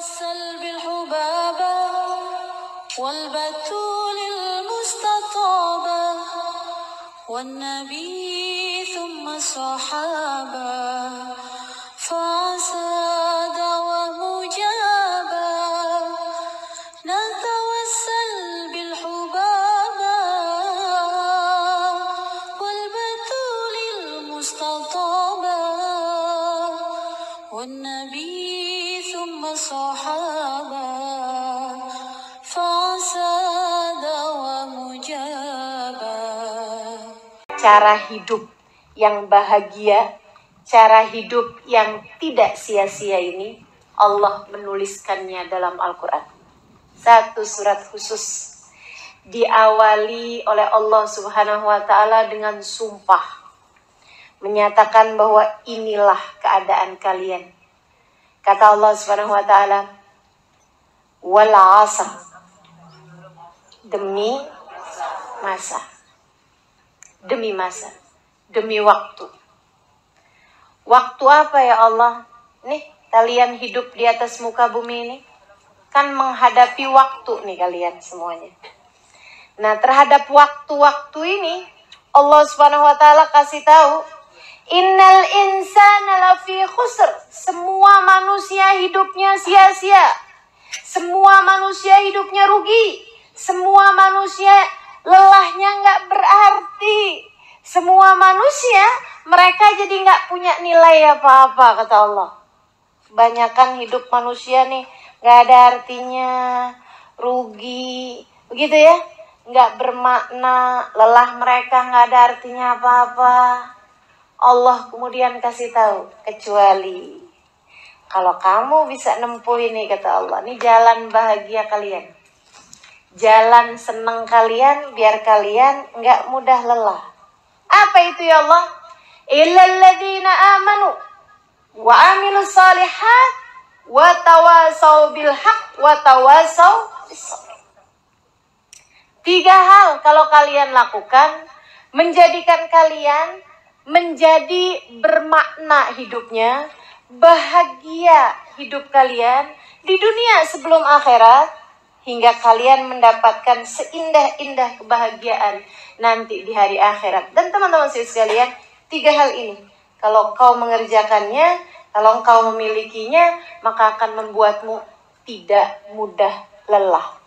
توسل بالحبابة والبتول المستطابة والنبي ثم الصحابة فعسى دعوة مجابة نتوسل بالحبابة والبتول المستطابة والنبي ثم الصحابة فعسى دعوة مجابة. Cara hidup yang bahagia, cara hidup yang tidak sia-sia ini Allah menuliskannya dalam Al-Quran. Satu surat khusus diawali oleh Allah Subhanahu wa Ta'ala dengan sumpah, menyatakan bahwa inilah keadaan kalian. Kata Allah Subhanahu wa Ta'ala, wal 'asr, demi masa, demi masa, demi waktu. Waktu apa ya Allah? Nih, kalian hidup di atas muka bumi ini kan menghadapi waktu nih kalian semuanya. Nah, terhadap waktu-waktu ini Allah Subhanahu wa Ta'ala kasih tahu, innal insana lafi khusr. Semua manusia hidupnya sia-sia. Semua manusia hidupnya rugi. Semua manusia lelahnya nggak berarti. Semua manusia mereka jadi nggak punya nilai apa-apa, kata Allah. Kebanyakan hidup manusia nih nggak ada artinya, rugi, begitu ya, nggak bermakna, lelah mereka nggak ada artinya apa-apa. Allah kemudian kasih tahu, kecuali kalau kamu bisa nempuh ini, kata Allah, ini jalan bahagia kalian, jalan senang kalian, biar kalian nggak mudah lelah. Apa itu ya Allah? Illal ladzina amanu wa amilus shalihat wa tawasau bil haq wa tawasau bis sabr. 3 hal kalau kalian lakukan, menjadikan kalian menjadi bermakna hidupnya, bahagia hidup kalian di dunia sebelum akhirat, hingga kalian mendapatkan seindah-indah kebahagiaan nanti di hari akhirat. Dan teman-teman sekalian, 3 hal ini, kalau kau mengerjakannya, kalau kau memilikinya, maka akan membuatmu tidak mudah lelah.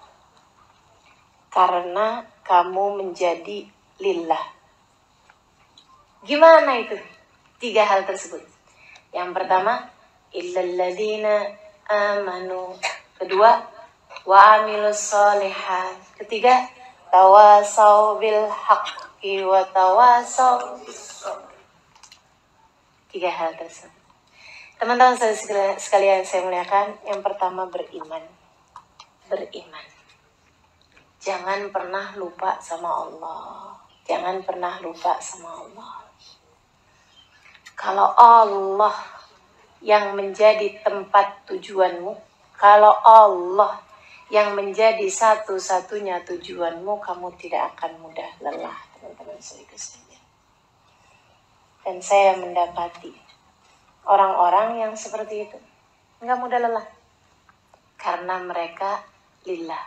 Karena kamu menjadi lillah. Gimana itu 3 hal tersebut? Yang pertama, illal ladzina amanu. Kedua, wa amilus sholihat. Ketiga, tawasau bil haqqi wa tawasau bis sabr. 3 hal tersebut. Teman-teman sekalian saya muliakan, yang pertama beriman. Beriman. Jangan pernah lupa sama Allah. Jangan pernah lupa sama Allah. Kalau Allah yang menjadi tempat tujuanmu, kalau Allah yang menjadi satu-satunya tujuanmu, kamu tidak akan mudah lelah, teman-teman sekalian. Dan saya mendapati orang-orang yang seperti itu nggak mudah lelah, karena mereka lillah,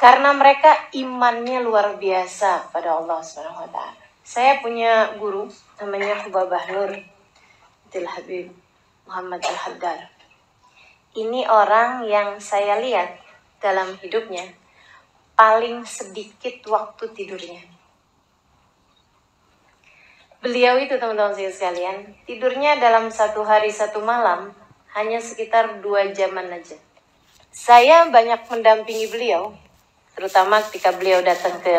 karena mereka imannya luar biasa pada Allah Subhanahu wa Ta'ala. Saya punya guru namanya Khubabah Nur Abdul Habib Muhammad Al-Haddar. Ini orang yang saya lihat dalam hidupnya paling sedikit waktu tidurnya. Beliau itu, teman-teman sekalian, tidurnya dalam 1 hari 1 malam hanya sekitar 2 jaman aja. Saya banyak mendampingi beliau, terutama ketika beliau datang ke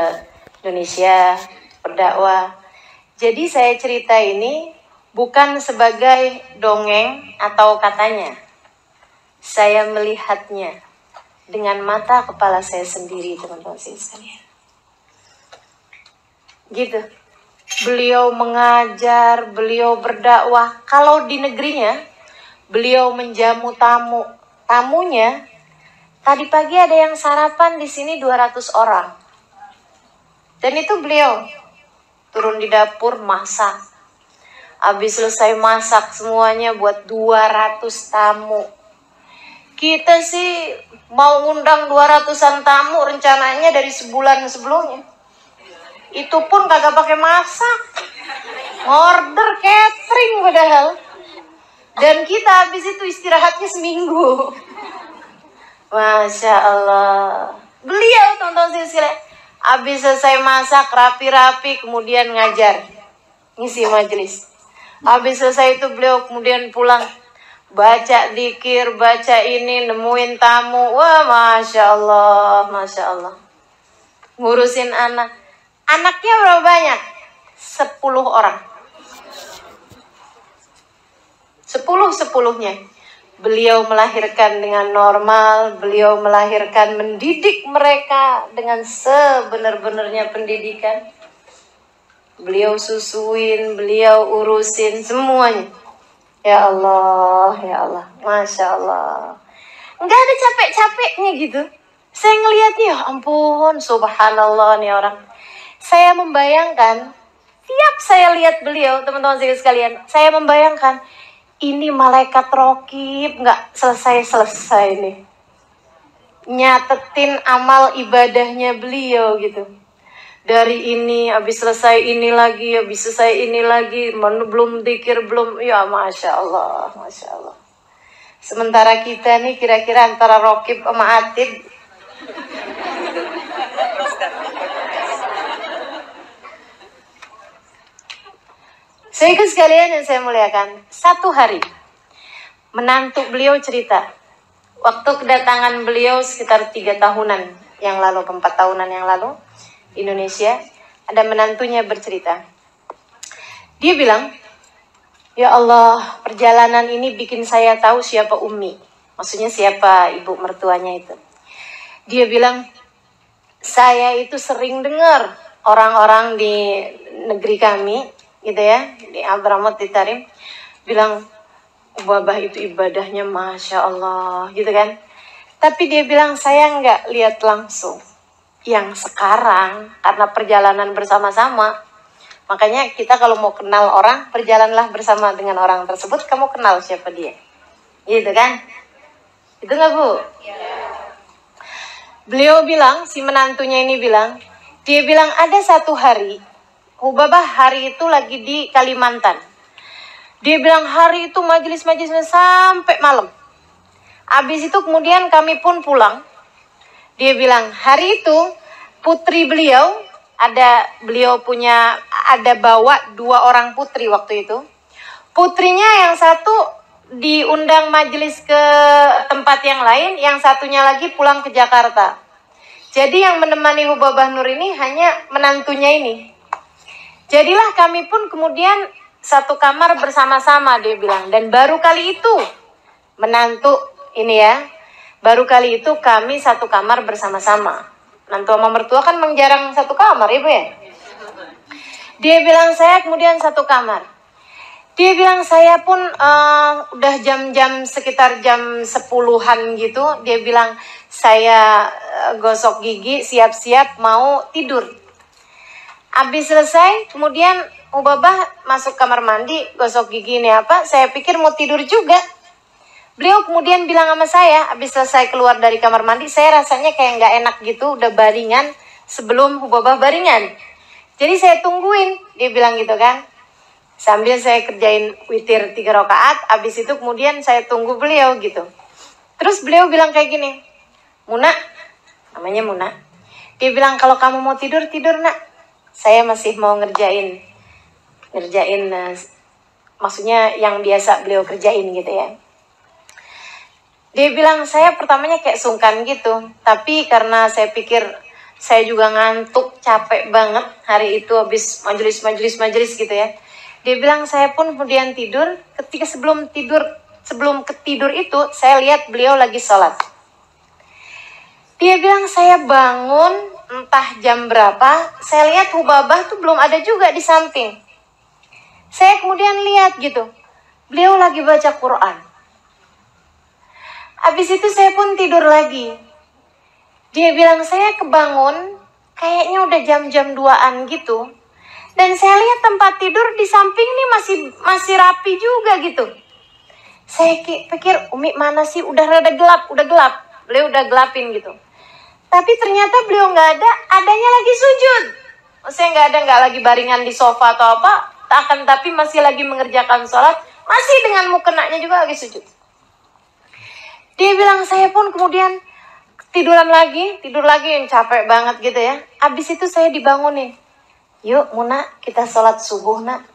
Indonesia berdakwah. Jadi saya cerita ini bukan sebagai dongeng atau katanya. Saya melihatnya dengan mata kepala saya sendiri, teman-teman sekalian. Gitu. Beliau mengajar, beliau berdakwah. Kalau di negerinya, beliau menjamu tamunya. Tadi pagi ada yang sarapan di sini 200 orang. Dan itu beliau turun di dapur masak. Habis selesai masak semuanya buat 200 tamu. Kita sih mau ngundang 200-an tamu rencananya dari sebulan sebelumnya. Itu pun kagak pakai masak. Order catering padahal. Dan kita habis itu istirahatnya seminggu. Masya Allah. Beliau teman-teman sekalian, habis selesai masak rapi-rapi kemudian ngajar, ngisi majelis. Habis selesai itu beliau kemudian pulang, baca dzikir, baca ini, nemuin tamu. Wah, Masya Allah, Masya Allah. Ngurusin anak. Anaknya berapa banyak? 10 orang. 10-10-nya. Beliau melahirkan dengan normal, beliau melahirkan, mendidik mereka dengan sebenar-benarnya pendidikan. Beliau susuin, beliau urusin semuanya. Ya Allah, ya Allah, Masya Allah. Nggak ada capek-capeknya gitu. Saya ngelihatnya, ya ampun, subhanallah nih orang. Saya membayangkan, tiap saya lihat beliau, teman-teman sekalian, saya membayangkan, ini malaikat rokib nggak selesai-selesai nih. Nyatetin amal ibadahnya beliau gitu. Dari ini, habis selesai ini lagi, habis selesai ini lagi, belum dzikir, belum, ya Masya Allah, Masya Allah. Sementara kita nih kira-kira antara rokib sama atid. Sehingga sekalian yang saya muliakan, satu hari menantu beliau cerita, waktu kedatangan beliau sekitar 3 tahunan yang lalu, 4 tahunan yang lalu, Indonesia, ada menantunya bercerita. Dia bilang, ya Allah, perjalanan ini bikin saya tahu siapa Umi. Maksudnya siapa ibu mertuanya itu. Dia bilang, saya itu sering dengar orang-orang di negeri kami, gitu ya, di Hadramaut, di Tarim, bilang, Babah itu ibadahnya Masya Allah, gitu kan. Tapi dia bilang, saya nggak lihat langsung. Yang sekarang, karena perjalanan bersama-sama, makanya kita kalau mau kenal orang, berjalanlah bersama dengan orang tersebut, kamu kenal siapa dia. Gitu kan? Itu nggak, Bu? Ya. Beliau bilang, si menantunya ini bilang, dia bilang ada satu hari, Babah hari itu lagi di Kalimantan. Dia bilang hari itu majelis-majelisnya sampai malam. Habis itu kemudian kami pun pulang. Dia bilang hari itu putri beliau, beliau ada bawa 2 orang putri waktu itu. Putrinya yang satu diundang majelis ke tempat yang lain, yang satunya lagi pulang ke Jakarta. Jadi yang menemani Hubabah Nur ini hanya menantunya ini. Jadilah kami pun kemudian satu kamar bersama-sama, dia bilang. Dan baru kali itu, menantu ini ya, baru kali itu kami satu kamar bersama-sama. Menantu sama mertua kan jarang satu kamar, Ibu ya. Dia bilang saya kemudian satu kamar. Dia bilang saya pun udah jam-jam sekitar jam 10-an gitu. Dia bilang saya gosok gigi, siap-siap mau tidur. Habis selesai, kemudian Babah masuk kamar mandi, gosok gigi ini apa, saya pikir mau tidur juga. Beliau kemudian bilang sama saya, habis selesai keluar dari kamar mandi, saya rasanya kayak nggak enak gitu, udah baringan sebelum Babah baringan. Jadi saya tungguin, dia bilang gitu kan. Sambil saya kerjain witir 3 rakaat, habis itu kemudian saya tunggu beliau gitu. Terus beliau bilang kayak gini, Muna, namanya Muna. Dia bilang kalau kamu mau tidur, tidur nak. Saya masih mau ngerjain, maksudnya yang biasa beliau kerjain gitu ya. Dia bilang saya pertamanya kayak sungkan gitu, tapi karena saya pikir saya juga ngantuk, capek banget hari itu habis majelis gitu ya. Dia bilang saya pun kemudian tidur, ketika sebelum ketidur itu saya lihat beliau lagi sholat. Dia bilang saya bangun entah jam berapa, saya lihat Hubabah tuh belum ada juga di samping. Saya kemudian lihat gitu, beliau lagi baca Quran. Habis itu saya pun tidur lagi. Dia bilang saya kebangun, kayaknya udah jam-jam 2-an gitu. Dan saya lihat tempat tidur di samping ini masih rapi juga gitu. Saya pikir Umi mana sih, udah rada gelap, beliau udah gelapin gitu. Tapi ternyata beliau nggak ada, adanya lagi sujud. Maksudnya nggak lagi baringan di sofa atau apa, tapi masih lagi mengerjakan sholat, masih dengan mukenanya juga lagi sujud. Dia bilang, saya pun kemudian tidur lagi yang capek banget gitu ya. Abis itu saya dibangunin, yuk Muna kita sholat subuh nak.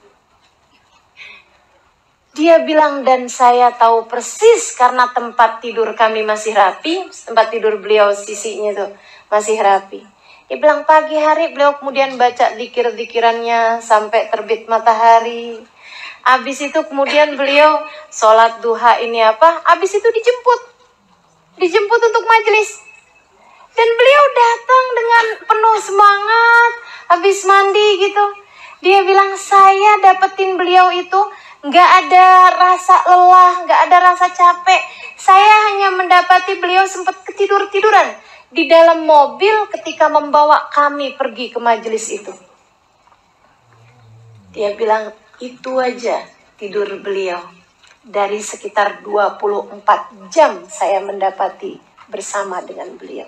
Dia bilang, dan saya tahu persis karena tempat tidur kami masih rapi, tempat tidur beliau sisinya tuh masih rapi. Dia bilang pagi hari beliau kemudian baca zikir-zikirannya sampai terbit matahari. Habis itu kemudian beliau sholat duha ini apa, habis itu dijemput untuk majelis. Dan beliau datang dengan penuh semangat, habis mandi gitu. Dia bilang, saya dapetin beliau itu nggak ada rasa lelah, nggak ada rasa capek. Saya hanya mendapati beliau sempat ketiduran di dalam mobil ketika membawa kami pergi ke majelis itu. Dia bilang, itu aja tidur beliau. Dari sekitar 24 jam saya mendapati bersama dengan beliau.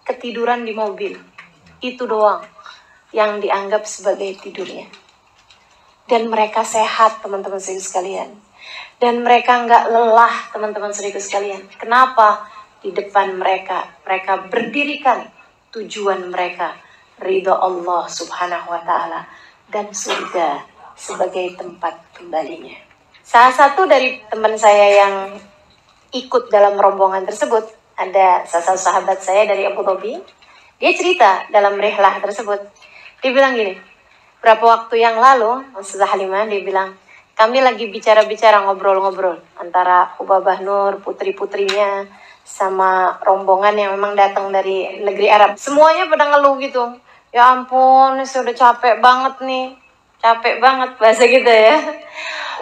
Ketiduran di mobil, itu doang yang dianggap sebagai tidurnya. Dan mereka sehat, teman-teman saudara sekalian. Dan mereka nggak lelah, teman-teman saudara sekalian. Kenapa? Di depan mereka berdirikan tujuan mereka, ridha Allah subhanahu wa ta'ala dan surga sebagai tempat kembalinya. Salah satu dari teman saya yang ikut dalam rombongan tersebut, ada salah satu sahabat saya dari Abu Dhabi. Dia cerita dalam rihlah tersebut. Dia bilang gini, berapa waktu yang lalu, Ustazah Halimah, dia bilang, kami lagi bicara-bicara, ngobrol-ngobrol antara Ubabah Nur, putri-putrinya, sama rombongan yang memang datang dari negeri Arab. Semuanya pada ngeluh gitu. Ya ampun, saya udah capek banget nih. Capek banget bahasa kita ya.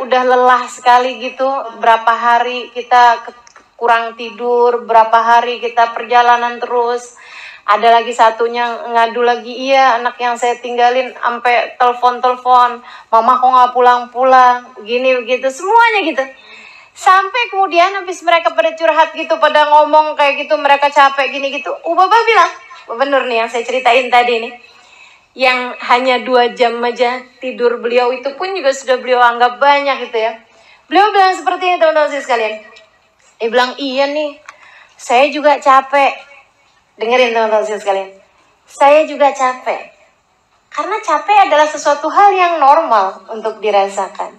Udah lelah sekali gitu. Berapa hari kita kurang tidur, berapa hari kita perjalanan terus. Ada lagi satunya ngadu lagi, iya anak yang saya tinggalin sampai telepon, mama kok nggak pulang-pulang, gini begitu, semuanya gitu. Sampai kemudian habis mereka pada curhat gitu, pada ngomong kayak gitu, mereka capek gini gitu. Ubabah bilang, bener nih yang saya ceritain tadi nih, yang hanya 2 jam aja tidur beliau itu pun juga sudah beliau anggap banyak gitu ya. Beliau bilang seperti ini, teman-teman sekalian. Dia bilang, iya nih, saya juga capek. Dengerin teman-teman sekalian, saya juga capek. Karena capek adalah sesuatu hal yang normal untuk dirasakan.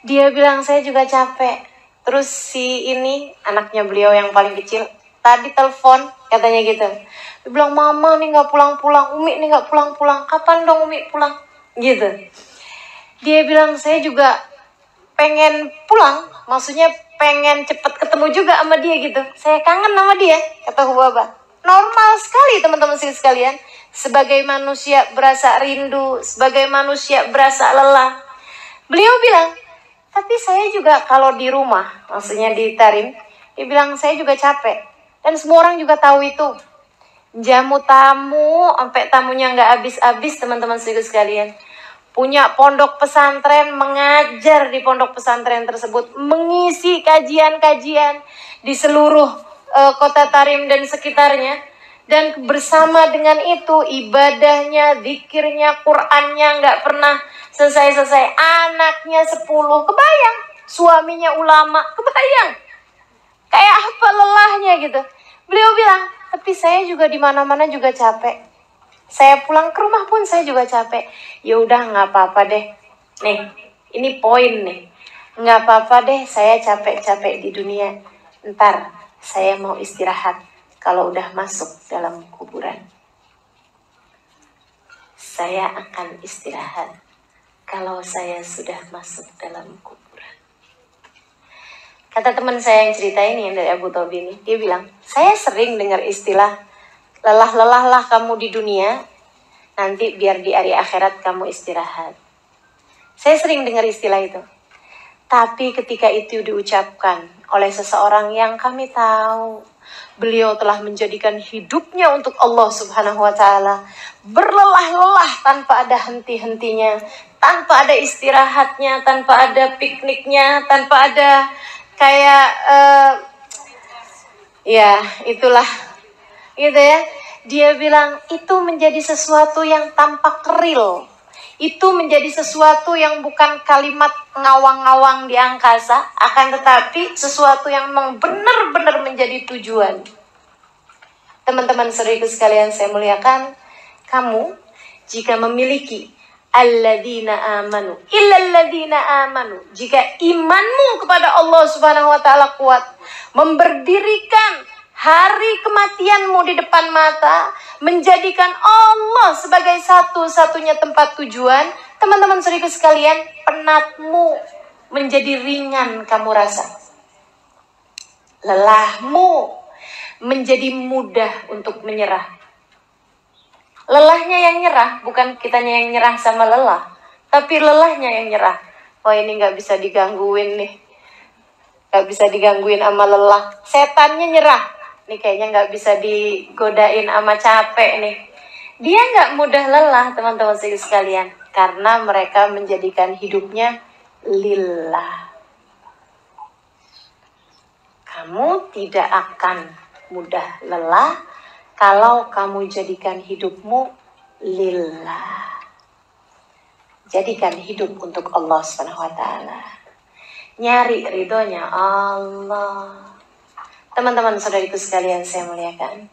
Dia bilang, saya juga capek. Terus si ini, anaknya beliau yang paling kecil, tadi telepon, katanya gitu. Dia bilang, mama nih gak pulang-pulang, Umi nih gak pulang-pulang, kapan dong Umi pulang? Gitu. Dia bilang, saya juga pengen pulang, maksudnya pengen cepet ketemu juga sama dia gitu. Saya kangen sama dia, kata Hubaba. Normal sekali teman-teman sekalian. Sebagai manusia berasa rindu, sebagai manusia berasa lelah. Beliau bilang, tapi saya juga kalau di rumah, maksudnya di Tarim, dia bilang saya juga capek. Dan semua orang juga tahu itu. Jamu tamu, sampai tamunya nggak habis-habis teman-teman sekalian. Punya pondok pesantren, mengajar di pondok pesantren tersebut, mengisi kajian-kajian di seluruh kota Tarim dan sekitarnya. Dan bersama dengan itu ibadahnya, zikirnya, Qur'annya nggak pernah selesai-selesai. Anaknya 10, kebayang. Suaminya ulama, kebayang. Kayak apa lelahnya gitu. Beliau bilang, tapi saya juga di mana-mana juga capek. Saya pulang ke rumah pun saya juga capek. Ya udah nggak apa-apa deh. Nih, ini poin nih. Nggak apa-apa deh, saya capek-capek di dunia. Ntar saya mau istirahat kalau udah masuk dalam kuburan. Saya akan istirahat kalau saya sudah masuk dalam kuburan. Kata teman saya yang cerita ini, yang dari Abu Dhabi ini, dia bilang, saya sering dengar istilah, lelah-lelahlah kamu di dunia, nanti biar di hari akhirat kamu istirahat. Saya sering dengar istilah itu. Tapi ketika itu diucapkan oleh seseorang yang kami tahu, beliau telah menjadikan hidupnya untuk Allah subhanahu wa ta'ala, berlelah-lelah tanpa ada henti-hentinya, tanpa ada istirahatnya, tanpa ada pikniknya, tanpa ada kayak ya itulah gitu ya. Dia bilang itu menjadi sesuatu yang tampak real. Itu menjadi sesuatu yang bukan kalimat ngawang-ngawang di angkasa, akan tetapi sesuatu yang memang benar-benar menjadi tujuan. Teman-teman saudaraku sekalian saya muliakan, kamu jika memiliki alladzina amanu illalladzina amanu, jika imanmu kepada Allah Subhanahu wa taala kuat, memberdirikan hari kematianmu di depan mata, menjadikan Allah sebagai satu-satunya tempat tujuan, teman-teman saudaraku sekalian, penatmu menjadi ringan kamu rasa. Lelahmu menjadi mudah untuk menyerah. Lelahnya yang nyerah, bukan kitanya yang nyerah sama lelah, tapi lelahnya yang nyerah. Oh ini gak bisa digangguin nih, gak bisa digangguin sama lelah. Setannya nyerah, nih kayaknya gak bisa digodain sama capek nih. Dia gak mudah lelah teman-teman sekalian, karena mereka menjadikan hidupnya lillah. Kamu tidak akan mudah lelah kalau kamu jadikan hidupmu lillah. Jadikan hidup untuk Allah SWT. Nyari ridhonya Allah. Teman-teman saudariku sekalian saya muliakan,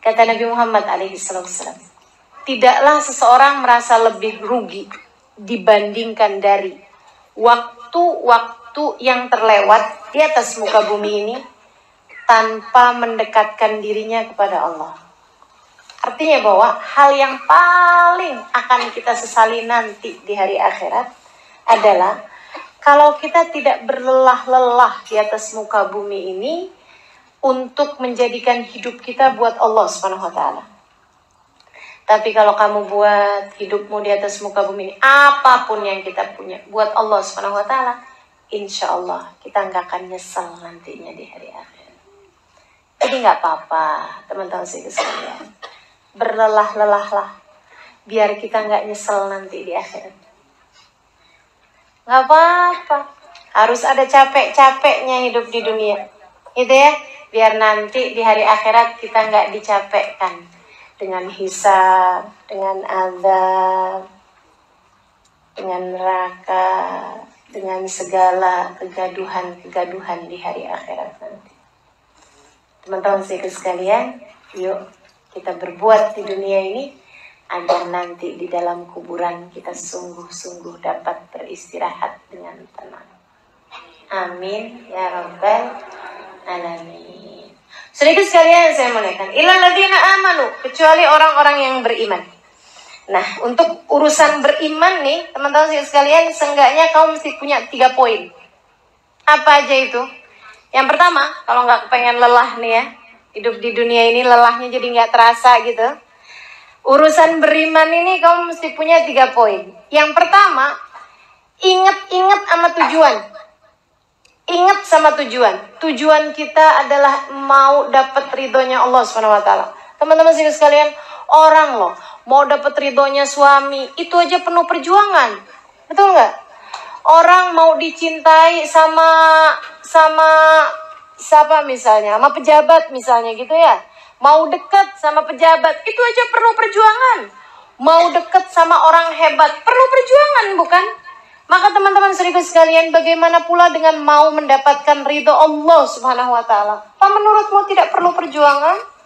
kata Nabi Muhammad SAW, tidaklah seseorang merasa lebih rugi dibandingkan dari waktu-waktu yang terlewat di atas muka bumi ini tanpa mendekatkan dirinya kepada Allah. Artinya bahwa hal yang paling akan kita sesali nanti di hari akhirat adalah kalau kita tidak berlelah-lelah di atas muka bumi ini untuk menjadikan hidup kita buat Allah Subhanahu wa taala. Tapi kalau kamu buat hidupmu di atas muka bumi ini, apapun yang kita punya buat Allah Subhanahu wa taala, insya Allah kita nggak akan nyesal nantinya di hari akhirat. Jadi nggak apa-apa teman-teman sekalian, berlelah-lelahlah biar kita nggak nyesel nanti di akhirat. Nggak apa-apa, harus ada capek-capeknya hidup di dunia, gitu ya, biar nanti di hari akhirat kita nggak dicapekkan dengan hisab, dengan azab, dengan neraka, dengan segala kegaduhan di hari akhirat nanti. Teman-teman sekalian, yuk kita berbuat di dunia ini agar nanti di dalam kuburan kita sungguh-sungguh dapat beristirahat dengan tenang. Amin ya rabbal alamin. Saudara sekalian saya muliakan, illal ladzina amanu, kecuali orang-orang yang beriman. Nah, untuk urusan beriman nih, teman-teman sekalian, seenggaknya kamu mesti punya 3 poin. Apa aja itu? Yang pertama, kalau nggak pengen lelah nih ya, hidup di dunia ini lelahnya jadi nggak terasa gitu. Urusan beriman ini kamu mesti punya 3 poin. Yang pertama, ingat sama tujuan. Ingat sama tujuan. Tujuan kita adalah mau dapat ridhonya Allah SWT. Teman-teman sekalian, orang loh mau dapat ridhonya suami itu aja penuh perjuangan, betul nggak? Orang mau dicintai sama siapa misalnya, sama pejabat misalnya gitu ya, mau dekat sama pejabat itu aja perlu perjuangan. Mau dekat sama orang hebat perlu perjuangan, bukan? Maka teman-teman saudaraku sekalian, bagaimana pula dengan mau mendapatkan ridho Allah Subhanahu wa taala? Apa menurutmu tidak perlu perjuangan?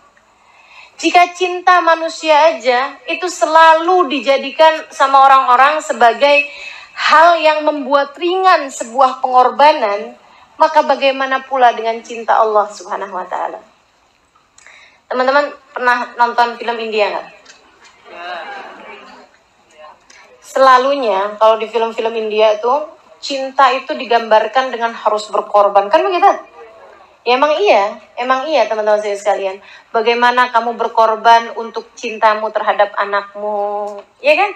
Jika cinta manusia aja itu selalu dijadikan sama orang-orang sebagai hal yang membuat ringan sebuah pengorbanan, maka bagaimana pula dengan cinta Allah Subhanahu wa taala? Teman-teman pernah nonton film India nggak? Selalunya kalau di film-film India itu cinta itu digambarkan dengan harus berkorban, kan begitu? Ya emang iya teman-teman saya sekalian. Bagaimana kamu berkorban untuk cintamu terhadap anakmu, ya kan?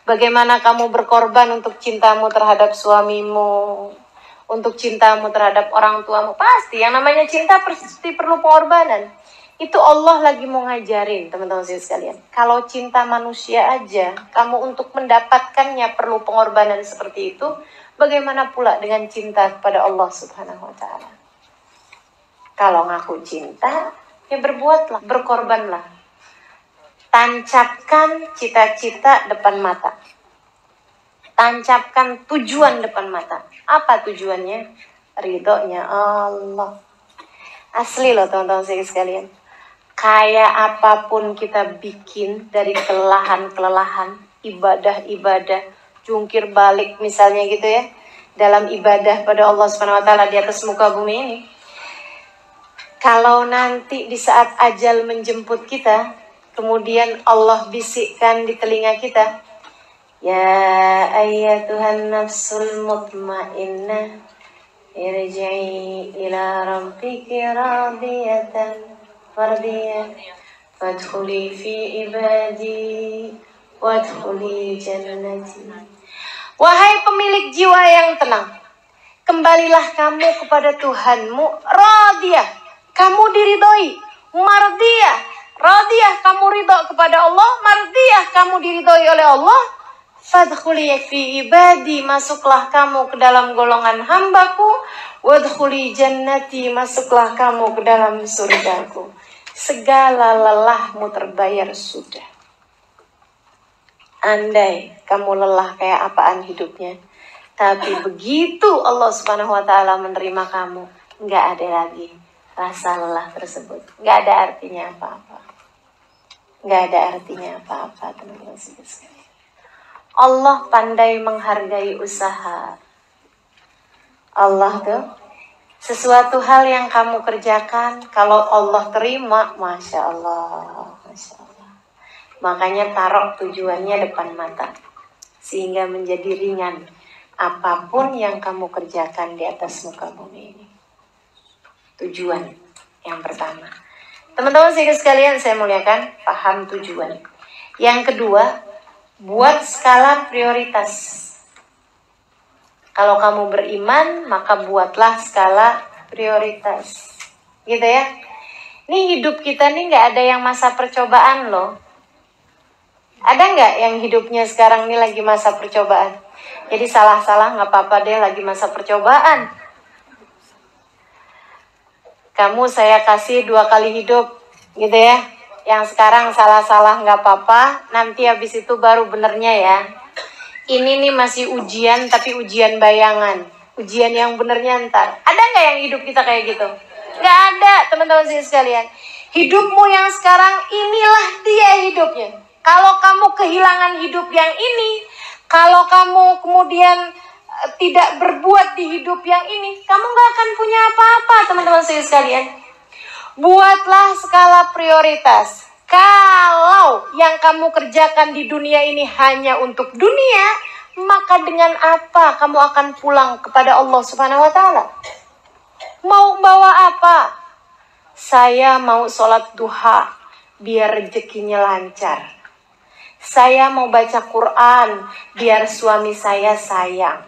Bagaimana kamu berkorban untuk cintamu terhadap suamimu, untuk cintamu terhadap orang tuamu. Pasti yang namanya cinta pasti perlu pengorbanan. Itu Allah lagi mau ngajarin teman-teman saya sekalian. Kalau cinta manusia aja, kamu untuk mendapatkannya perlu pengorbanan seperti itu, Bagaimana pula dengan cinta kepada Allah Subhanahu wa Ta'ala? Kalau ngaku cinta, ya berbuatlah, berkorbanlah. Tancapkan cita-cita depan mata. Tancapkan tujuan depan mata. Apa tujuannya? Ridhonya Allah. Asli loh teman-teman sekalian. Kayak apapun kita bikin dari kelelahan-kelelahan, ibadah-ibadah, jungkir balik misalnya gitu ya, dalam ibadah pada Allah Subhanahu wa Ta'ala di atas muka bumi ini. Kalau nanti di saat ajal menjemput kita, kemudian Allah bisikkan di telinga kita, ya ayyatuhan nafsul mutmainnah, irji'i ila rabbiki radiyatan mardiyah, fadkhuli fi ibadi, wadkhuli jannati. Wahai pemilik jiwa yang tenang, kembalilah kamu kepada Tuhanmu, radiyah, kamu diridhoi, mardiyah, radiyah, kamu ridho kepada Allah, mardiyah, kamu diridhoi oleh Allah. Fadkhuli fi ibadi, masuklah kamu ke dalam golongan hambaku, wadkhuli jannati, masuklah kamu ke dalam surgaku. Segala lelahmu terbayar sudah. Andai kamu lelah kayak apaan hidupnya, tapi begitu Allah Subhanahu wa Ta'ala menerima kamu, nggak ada lagi rasa lelah tersebut. Nggak ada artinya apa-apa. Nggak ada artinya apa-apa, teman-teman sekalian. Allah pandai menghargai usaha. Allah tuh, sesuatu hal yang kamu kerjakan, kalau Allah terima, Masya Allah, Masya Allah. Makanya taruh tujuannya depan mata, sehingga menjadi ringan apapun yang kamu kerjakan di atas muka bumi ini. Tujuan yang pertama. Teman-teman sekalian, saya muliakan, paham tujuan. Yang kedua, buat skala prioritas. Kalau kamu beriman, maka buatlah skala prioritas. Gitu ya. Ini hidup kita nih nggak ada yang masa percobaan loh. Ada nggak yang hidupnya sekarang ini lagi masa percobaan? Jadi salah-salah nggak apa-apa deh, lagi masa percobaan. Kamu saya kasih 2 kali hidup, gitu ya. Yang sekarang salah-salah nggak apa-apa, nanti habis itu baru benernya ya. Ini nih masih ujian, tapi ujian bayangan. Ujian yang benernya ntar. Ada nggak yang hidup kita kayak gitu? Nggak ada, teman-teman sekalian. Hidupmu yang sekarang, inilah dia hidupnya. Kalau kamu kehilangan hidup yang ini, kalau kamu kemudian tidak berbuat di hidup yang ini, kamu nggak akan punya apa-apa, teman-teman sekalian. Buatlah skala prioritas. Kalau yang kamu kerjakan di dunia ini hanya untuk dunia, maka dengan apa kamu akan pulang kepada Allah Subhanahu wa Ta'ala? Mau bawa apa? Saya mau sholat duha biar rezekinya lancar. Saya mau baca Quran biar suami saya sayang.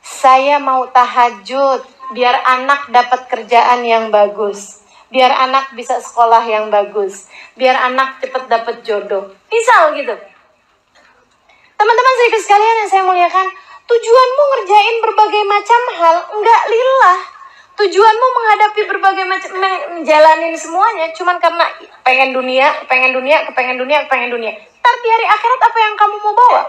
Saya mau tahajud biar anak dapat kerjaan yang bagus. Biar anak bisa sekolah yang bagus. Biar anak cepat dapat jodoh. Misal gitu. Teman-teman sekalian yang saya muliakan, tujuanmu ngerjain berbagai macam hal, enggak lillah. Tujuanmu menghadapi berbagai macam, menjalanin semuanya, cuman karena pengen dunia, kepengen dunia, kepengen dunia, kepengen dunia. Ntar di hari akhirat apa yang kamu mau bawa?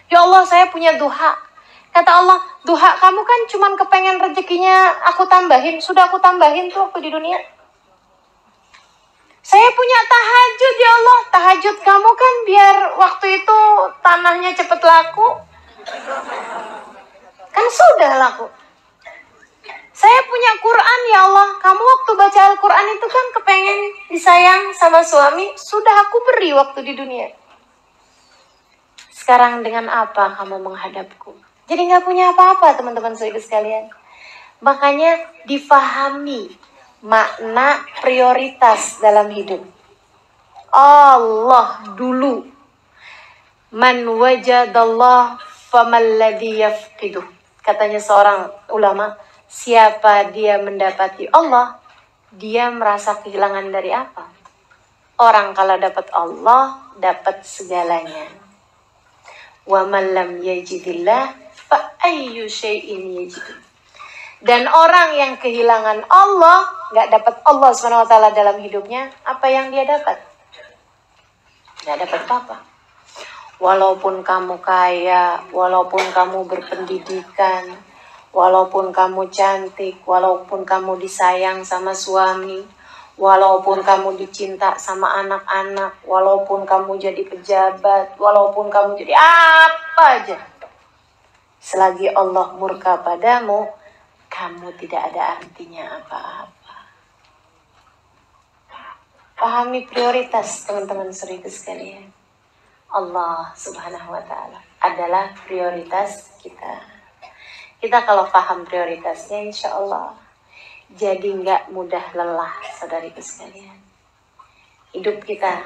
Ya Allah, saya punya duha. Kata Allah, duha kamu kan cuman kepengen rezekinya aku tambahin. Sudah aku tambahin tuh waktu di dunia. Saya punya tahajud ya Allah. Tahajud kamu kan biar waktu itu tanahnya cepet laku. Kan sudah laku. Saya punya Quran ya Allah. Kamu waktu baca Al-Quran itu kan kepengen disayang sama suami. Sudah aku beri waktu di dunia. Sekarang dengan apa kamu menghadapku? Jadi nggak punya apa-apa teman-teman sekalian. Makanya difahami makna prioritas dalam hidup. Allah dulu. Man wajadallah famalladhi yafqiduh. Katanya seorang ulama, siapa dia mendapati Allah, dia merasa kehilangan dari apa? Orang kalau dapat Allah, dapat segalanya. Wa man lam yajidillah fa ayyu syai'in yajidu. Dan orang yang kehilangan Allah, nggak dapat Allah SWT dalam hidupnya, apa yang dia dapat? Nggak dapat apa-apa. Walaupun kamu kaya, walaupun kamu berpendidikan, walaupun kamu cantik, walaupun kamu disayang sama suami, walaupun kamu dicinta sama anak-anak, walaupun kamu jadi pejabat, walaupun kamu jadi apa aja, selagi Allah murka padamu, kamu tidak ada artinya apa-apa. Pahami prioritas teman-teman suriku sekalian. Allah Subhanahu wa Ta'ala adalah prioritas kita. Kita kalau paham prioritasnya, insya Allah jadi nggak mudah lelah, saudariku sekalian. Hidup kita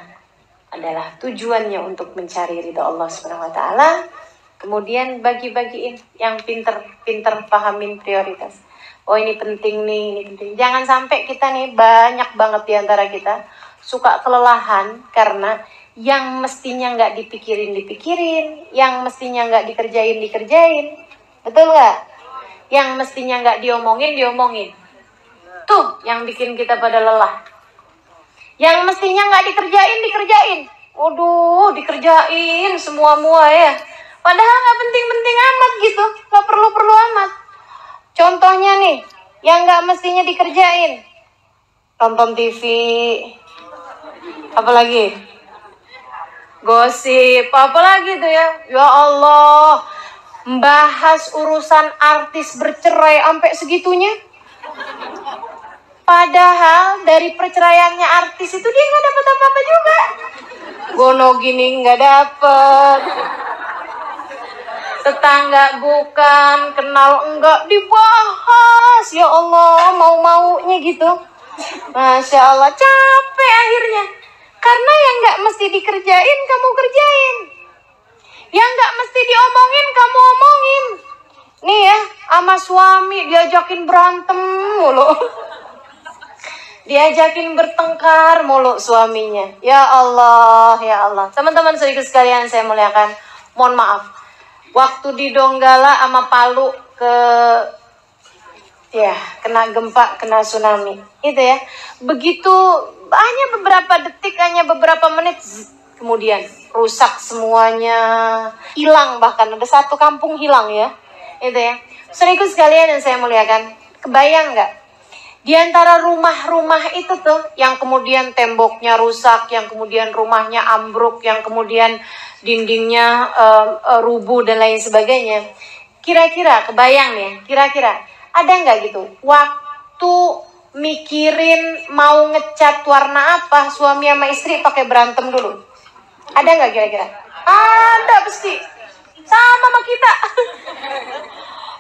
adalah tujuannya untuk mencari ridha Allah Subhanahu wa Ta'ala. Kemudian bagi-bagiin yang pinter pahamin prioritas. Oh ini penting nih, ini penting. Jangan sampai kita nih, banyak banget di antara kita suka kelelahan karena yang mestinya nggak dipikirin, yang mestinya nggak dikerjain. Betul nggak? Yang mestinya nggak diomongin. Tuh yang bikin kita pada lelah. Yang mestinya nggak dikerjain. Waduh, dikerjain semua ya. Padahal nggak penting-penting amat gitu, nggak perlu-perlu amat. Contohnya nih, yang nggak mestinya dikerjain, tonton TV, apalagi gosip, apalagi tuh ya. Ya Allah, bahas urusan artis bercerai sampai segitunya. Padahal dari perceraiannya artis itu dia nggak dapat apa-apa juga. Gono gini nggak dapet, tetangga bukan, kenal enggak, dibahas. Ya Allah, mau-maunya gitu. Masya Allah, capek akhirnya. Karena yang nggak mesti dikerjain, kamu kerjain. Yang nggak mesti diomongin, kamu omongin. Nih ya, sama suami diajakin berantem mulu. Diajakin bertengkar mulu suaminya. Ya Allah, ya Allah. Teman-teman saudaraku sekalian saya muliakan, mohon maaf. Waktu di Donggala sama Palu kena gempa, kena tsunami. Itu ya. Begitu hanya beberapa detik, hanya beberapa menit kemudian rusak semuanya, hilang, bahkan ada satu kampung hilang ya. Itu ya. Saudaraku sekalian yang saya muliakan, kebayang nggak? Di antara rumah-rumah itu tuh yang kemudian temboknya rusak, yang kemudian rumahnya ambruk, yang kemudian dindingnya rubuh dan lain sebagainya. Kira-kira kebayang nih, kira-kira ada nggak gitu waktu mikirin mau ngecat warna apa, suami sama istri pakai berantem dulu? Ada nggak kira-kira? Ada pasti. Sama kita.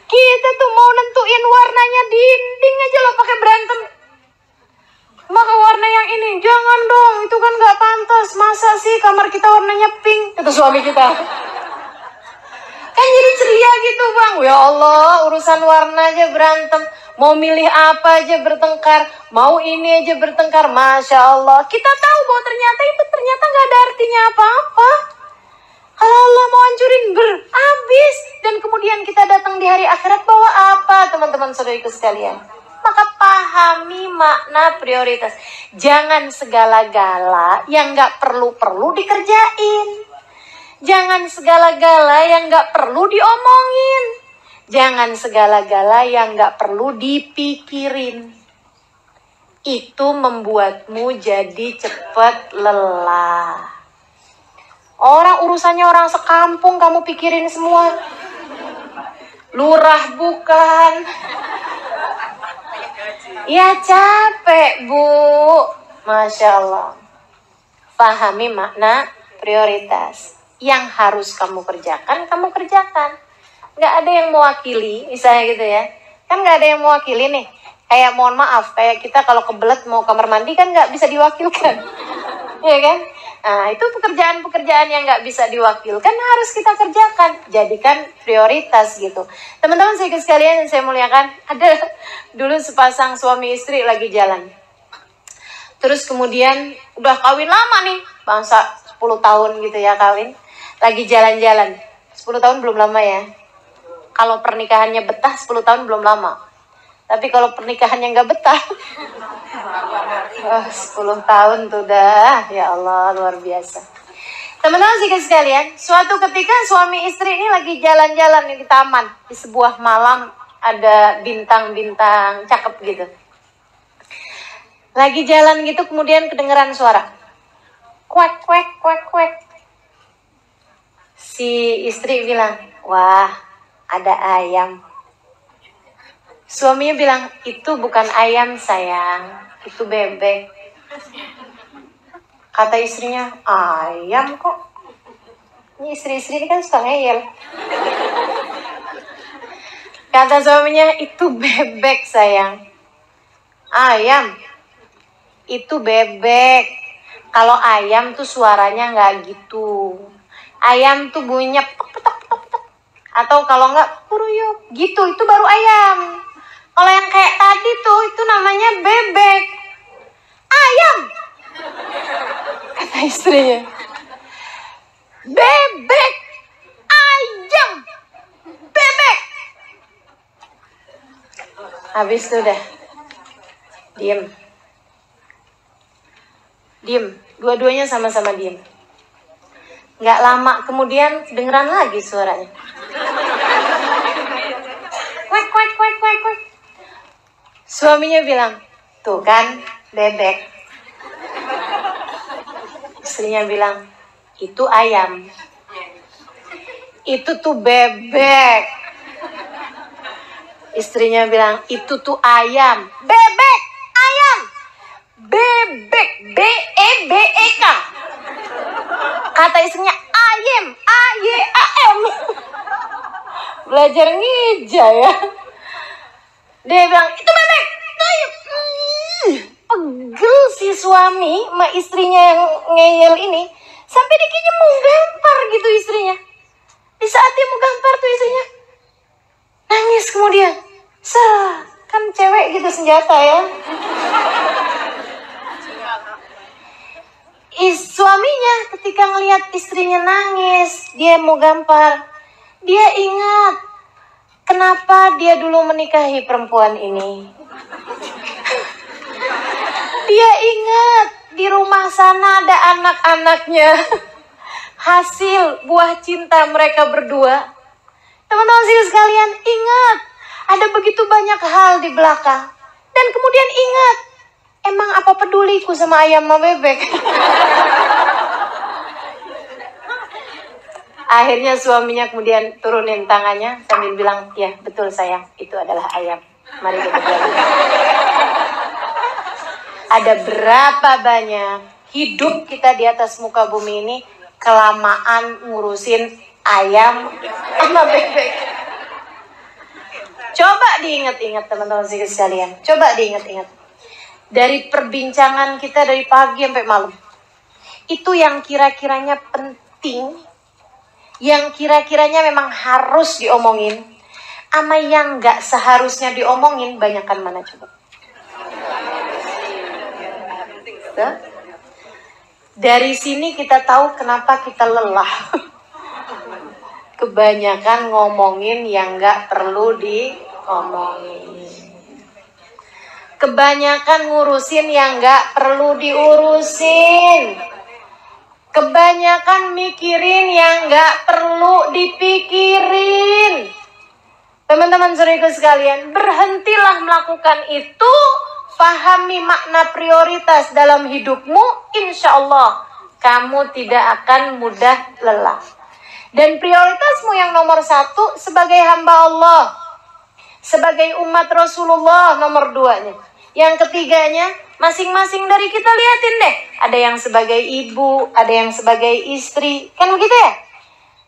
Kita tuh mau nentuin warnanya dinding aja lo pakai berantem. Maka warna yang ini, jangan dong, itu kan nggak pantas. Masa sih kamar kita warnanya pink? Itu suami kita. Kan jadi ceria gitu bang. Ya Allah, urusan warna aja berantem. Mau milih apa aja bertengkar. Mau ini aja bertengkar. Masya Allah. Kita tahu bahwa ternyata nggak ada artinya apa-apa. Kalau Allah mau hancurin habis. Dan kemudian kita datang di hari akhirat bawa apa teman-teman saudariku sekalian? Maka pahami makna prioritas. Jangan segala-gala yang nggak perlu dikerjain. Jangan segala-gala yang nggak perlu diomongin. Jangan segala-gala yang nggak perlu dipikirin. Itu membuatmu jadi cepat lelah. Urusannya orang sekampung kamu pikirin semua. Lurah bukan. Ya capek bu. Masya Allah. Pahami makna prioritas. Yang harus kamu kerjakan, kamu kerjakan. Nggak ada yang mewakili, misalnya gitu ya. Kan nggak ada yang mewakili nih. Kayak mohon maaf, kayak kita kalau kebelet mau kamar mandi kan nggak bisa diwakilkan. Iya kan? Nah itu pekerjaan-pekerjaan yang nggak bisa diwakilkan harus kita kerjakan. Jadikan prioritas gitu. Teman-teman sekalian yang saya muliakan, ada dulu sepasang suami istri lagi jalan. Terus kemudian udah kawin lama nih, bangsa 10 tahun gitu ya kawin. Lagi jalan-jalan. 10 tahun belum lama ya. Kalau pernikahannya betah 10 tahun belum lama. Tapi kalau pernikahannya nggak betah, 10 tahun tuh dah. Ya Allah, luar biasa. Teman-teman sekalian, suatu ketika suami istri ini lagi jalan-jalan di taman. Di sebuah malam ada bintang-bintang cakep gitu. Lagi jalan gitu kemudian kedengeran suara. Kuek, kuek, kuek, kuek. Si istri bilang, wah ada ayam. Suaminya bilang, itu bukan ayam sayang, itu bebek. Kata istrinya, ayam kok. Ini istri-istri ini kan suka ngeyel. Kata suaminya, itu bebek sayang. Ayam, itu bebek. Kalau ayam tuh suaranya nggak gitu. Ayam tuh bunyinya petok-petok-petok. Atau kalau nggak puruyuk gitu, itu baru ayam. Kalau yang kayak tadi tuh, itu namanya bebek. Ayam, kata istrinya. Bebek, ayam, bebek. Habis itu udah diem. Dua-duanya sama-sama diem. Nggak lama kemudian kedengeran lagi suaranya. Kuek, kuek, kuek, kuek, kuek. Suaminya bilang, tuh kan bebek. Istrinya bilang, itu ayam. Itu tuh bebek. Istrinya bilang, itu tuh ayam. Bebek, ayam. Bebek, B-E-B-E-K. Kata istrinya, ayam, A-Y-A-M. Belajar ngija ya. Dia bilang, itu bebek, itu ayam. Pegel si suami sama istrinya yang ngeyel ini. Sampai dia kayaknya mau gampar gitu istrinya. Di saat dia mau gampar tuh istrinya nangis kemudian. Kan cewek gitu senjata ya. Suaminya ketika ngelihat istrinya nangis, dia mau gampar. Dia ingat kenapa dia dulu menikahi perempuan ini. Dia ingat di rumah sana ada anak-anaknya. Hasil buah cinta mereka berdua. Teman-teman sekalian, ingat ada begitu banyak hal di belakang. Dan kemudian ingat, emang apa peduliku sama ayam sama bebek? Akhirnya suaminya kemudian turunin tangannya sambil bilang, ya betul sayang, itu adalah ayam. Mari kita jalan. Ada berapa banyak hidup kita di atas muka bumi ini kelamaan ngurusin ayam sama bebek. Coba diingat-ingat teman-teman sekalian. Coba diingat-ingat. Dari perbincangan kita dari pagi sampai malam. Itu yang kira-kiranya penting. Yang kira-kiranya memang harus diomongin. Sama yang gak seharusnya diomongin, banyakkan mana coba? Dari sini kita tahu kenapa kita lelah. Kebanyakan ngomongin yang gak perlu diomongin. Kebanyakan ngurusin yang gak perlu diurusin. Kebanyakan mikirin yang gak perlu dipikirin. Teman-teman saudaraku sekalian, berhentilah melakukan itu. Pahami makna prioritas dalam hidupmu, insya Allah kamu tidak akan mudah lelah. Dan prioritasmu yang nomor 1 sebagai hamba Allah, sebagai umat Rasulullah nomor 2-nya. Yang ketiganya, masing-masing dari kita liatin deh. Ada yang sebagai ibu, ada yang sebagai istri, kan begitu ya?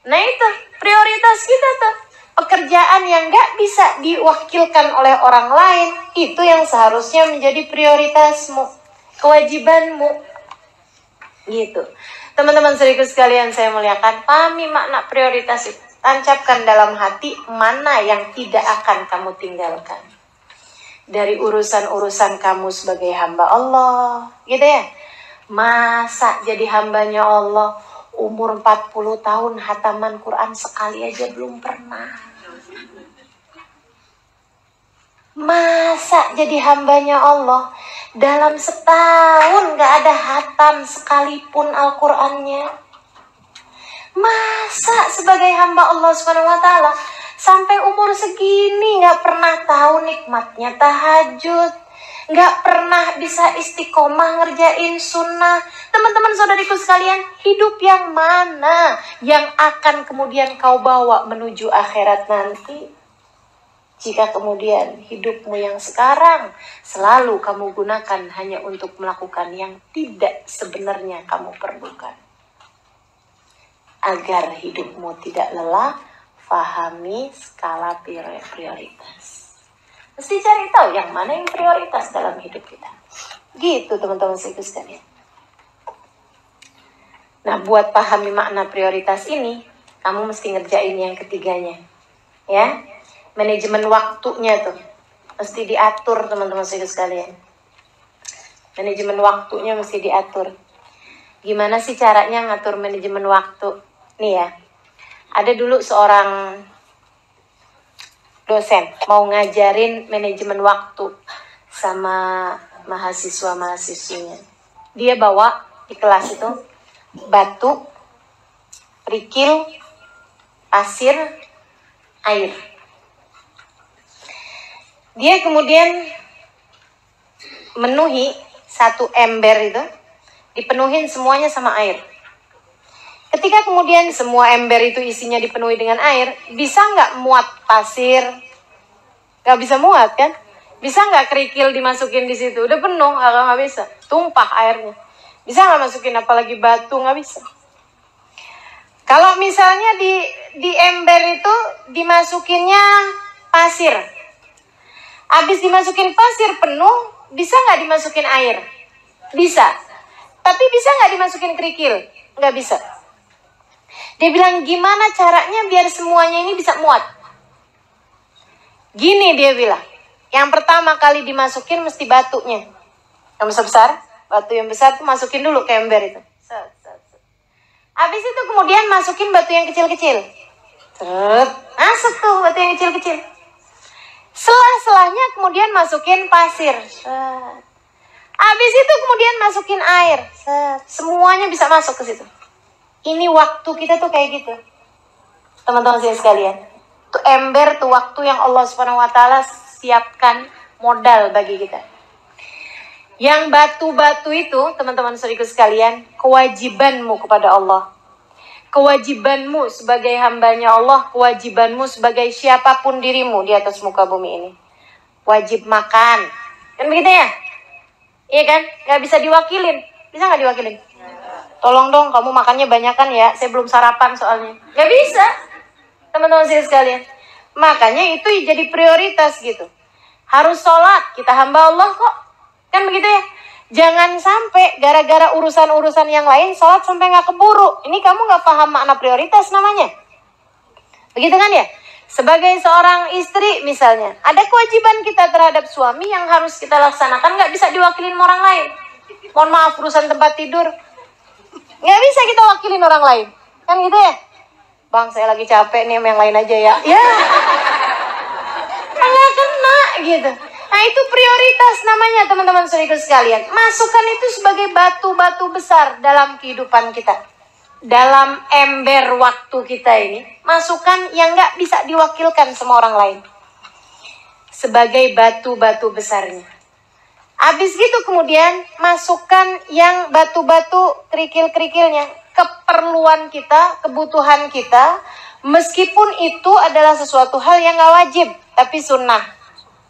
Nah itu prioritas kita tuh. Pekerjaan yang gak bisa diwakilkan oleh orang lain, itu yang seharusnya menjadi prioritasmu, kewajibanmu. Gitu. Teman-teman saudaraku sekalian saya muliakan, pahami makna prioritas itu. Tancapkan dalam hati mana yang tidak akan kamu tinggalkan. Dari urusan-urusan kamu sebagai hamba Allah, gitu ya. Masa jadi hambanya Allah umur 40 tahun hataman Quran sekali aja belum pernah. Masa jadi hambanya Allah dalam setahun gak ada hatam sekalipun Al-Qur'annya? Masa sebagai hamba Allah SWT sampai umur segini gak pernah tahu nikmatnya tahajud, gak pernah bisa istiqomah ngerjain sunnah? Teman-teman saudariku sekalian, hidup yang mana yang akan kemudian kau bawa menuju akhirat nanti? Jika kemudian hidupmu yang sekarang selalu kamu gunakan hanya untuk melakukan yang tidak sebenarnya kamu perlukan. Agar hidupmu tidak lelah, fahami skala prioritas. Mesti cari tahu yang mana yang prioritas dalam hidup kita. Gitu teman-teman sekalian. Nah, buat pahami makna prioritas ini, kamu mesti ngerjain yang ketiganya. Ya. Manajemen waktunya tuh mesti diatur teman-teman sekalian. Manajemen waktunya mesti diatur. Gimana sih caranya ngatur manajemen waktu? Nih ya, ada dulu seorang dosen mau ngajarin manajemen waktu sama mahasiswa-mahasiswinya. Dia bawa di kelas itu batu, kerikil, pasir, air. Dia kemudian menuhi satu ember itu, dipenuhin semuanya sama air. Ketika kemudian semua ember itu isinya dipenuhi dengan air, bisa nggak muat pasir? Nggak bisa muat kan? Bisa nggak kerikil dimasukin di situ? Udah penuh, nggak bisa. Tumpah airnya. Bisa nggak masukin apalagi batu? Nggak bisa. Kalau misalnya di ember itu dimasukinnya pasir. Habis dimasukin pasir penuh, bisa nggak dimasukin air? Bisa. Tapi bisa nggak dimasukin kerikil? Nggak bisa. Dia bilang, gimana caranya biar semuanya ini bisa muat? Gini dia bilang, yang pertama kali dimasukin mesti batunya. Yang besar-besar, batu yang besar tuh masukin dulu ke ember itu. Habis itu kemudian masukin batu yang kecil-kecil. Masuk tuh batu yang kecil-kecil. Selah-selahnya kemudian masukin pasir. Habis itu kemudian masukin air. Semuanya bisa masuk ke situ. Ini waktu kita tuh kayak gitu. Teman-teman sekalian. Tuh ember, tuh waktu yang Allah SWT siapkan modal bagi kita. Yang batu-batu itu, teman-teman sekalian, kewajibanmu kepada Allah. Kewajibanmu sebagai hambanya Allah, kewajibanmu sebagai siapapun dirimu di atas muka bumi ini. Wajib makan. Kan begitu ya? Iya kan? Gak bisa diwakilin. Bisa gak diwakilin? Tolong dong kamu makannya banyakan ya. Saya belum sarapan soalnya. Gak bisa. Teman-teman sekalian. Makanya itu jadi prioritas gitu. Harus sholat. Kita hamba Allah kok. Kan begitu ya? Jangan sampai gara-gara urusan-urusan yang lain sholat sampai gak keburu. Ini kamu gak paham makna prioritas namanya. Begitu kan ya? Sebagai seorang istri misalnya, ada kewajiban kita terhadap suami yang harus kita laksanakan, gak bisa diwakilin orang lain. Mohon maaf, urusan tempat tidur gak bisa kita wakilin orang lain. Kan gitu ya? Bang, saya lagi capek nih, sama yang lain aja ya. Ya, gak kena gitu. Nah itu prioritas namanya teman-teman saudaraku sekalian. Masukkan itu sebagai batu-batu besar dalam kehidupan kita. Dalam ember waktu kita ini. Masukkan yang gak bisa diwakilkan sama orang lain. Sebagai batu-batu besarnya. Habis gitu kemudian masukkan yang batu-batu kerikil-kerikilnya. Keperluan kita, kebutuhan kita. Meskipun itu adalah sesuatu hal yang gak wajib. Tapi sunnah.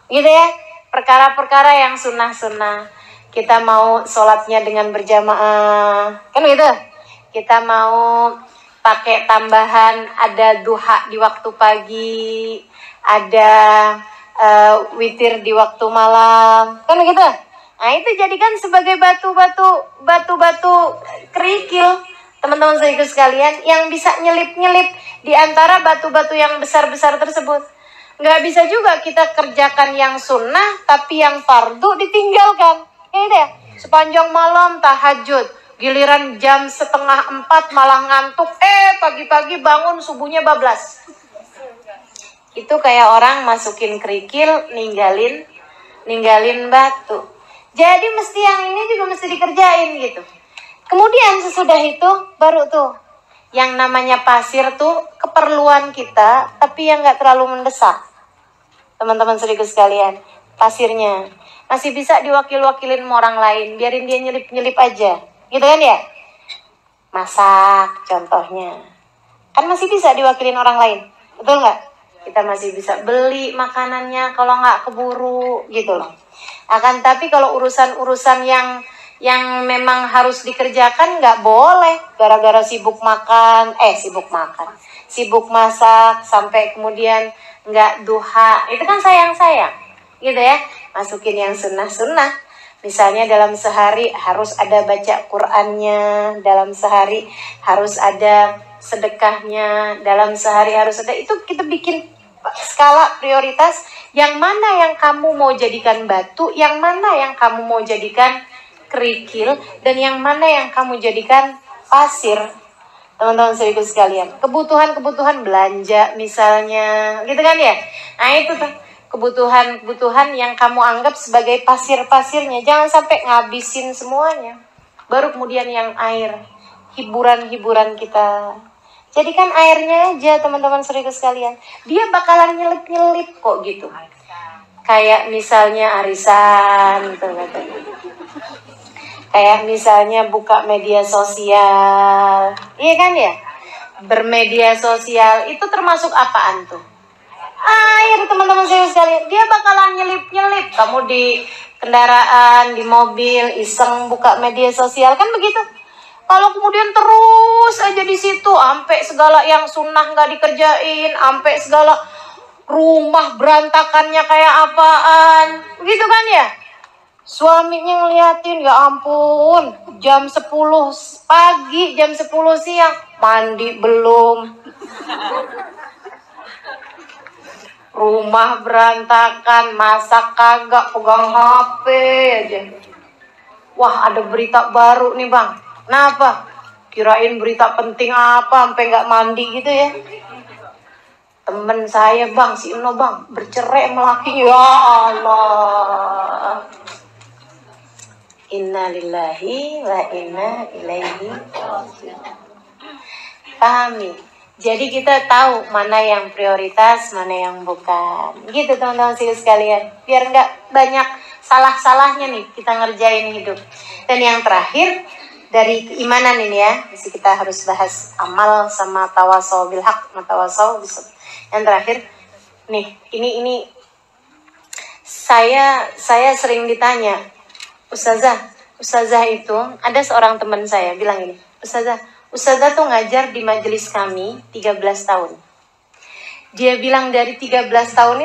Gitu ya. Perkara-perkara yang sunnah-sunnah. Kita mau sholatnya dengan berjamaah. Kan gitu. Kita mau pakai tambahan. Ada duha di waktu pagi. Ada witir di waktu malam. Kan gitu. Nah itu jadikan sebagai batu-batu kerikil. Teman-teman saudaraku sekalian. Yang bisa nyelip-nyelip di antara batu-batu yang besar-besar tersebut. Nggak bisa juga kita kerjakan yang sunnah, tapi yang fardu ditinggalkan. Gitu ya? Sepanjang malam tahajud. Giliran jam 3:30 malah ngantuk. Pagi-pagi bangun subuhnya bablas. Itu kayak orang masukin kerikil, ninggalin batu. Jadi mesti yang ini juga mesti dikerjain gitu. Kemudian sesudah itu baru tuh yang namanya pasir tuh keperluan kita, tapi yang nggak terlalu mendesak. Teman-teman saudaraku sekalian, pasirnya masih bisa diwakil-wakilin sama orang lain, biarin dia nyelip-nyelip aja, gitu kan ya? Masak contohnya, kan masih bisa diwakilin orang lain, betul nggak? Kita masih bisa beli makanannya kalau nggak keburu, gitu loh. Akan tapi kalau urusan-urusan yang memang harus dikerjakan nggak boleh gara-gara sibuk masak sampai kemudian nggak duha, itu kan sayang gitu ya. Masukin yang sunnah misalnya dalam sehari harus ada baca Qur'annya, dalam sehari harus ada sedekahnya, dalam sehari harus ada, itu kita bikin skala prioritas, yang mana yang kamu mau jadikan batu, yang mana yang kamu mau jadikan kerikil, dan yang mana yang kamu jadikan pasir. Teman-teman saudaraku sekalian, kebutuhan belanja misalnya, gitu kan ya. Nah itu tuh kebutuhan yang kamu anggap sebagai pasir-pasirnya, jangan sampai ngabisin semuanya. Baru kemudian yang air, hiburan kita. Jadikan airnya aja teman-teman saudaraku sekalian, dia bakalan nyelip-nyelip kok gitu. Kayak misalnya arisan, kayak misalnya buka media sosial, iya kan ya? Bermedia sosial itu termasuk apaan tuh? Air teman-teman saudaraku sekalian, dia bakalan nyelip-nyelip. Kamu di kendaraan, di mobil, iseng buka media sosial, kan begitu? Kalau kemudian terus aja di situ, sampai segala yang sunnah nggak dikerjain, sampai segala rumah berantakannya kayak apaan, gitu kan ya? Suaminya ngeliatin, ya ampun, jam 10 pagi, jam 10 siang, mandi belum. Rumah berantakan, masak kagak, pegang HP aja. Wah, ada berita baru nih bang. Kenapa? Kirain berita penting apa, sampai nggak mandi gitu ya. Temen saya bang, si Eno bang, bercerai sama laki. Ya Allah. Inna lillahi wa inna ilaihi raji'un. Pahami? Jadi kita tahu mana yang prioritas, mana yang bukan. Gitu teman-teman sekalian. Biar nggak banyak salah-salahnya nih kita ngerjain hidup. Dan yang terakhir dari keimanan ini ya, mesti kita harus bahas amal sama tawasau bil haq, sama tawasau bis. Yang terakhir nih, ini saya sering ditanya, Ustazah itu, ada seorang teman saya bilang ini, Ustazah tuh ngajar di majelis kami 13 tahun. Dia bilang dari 13 tahun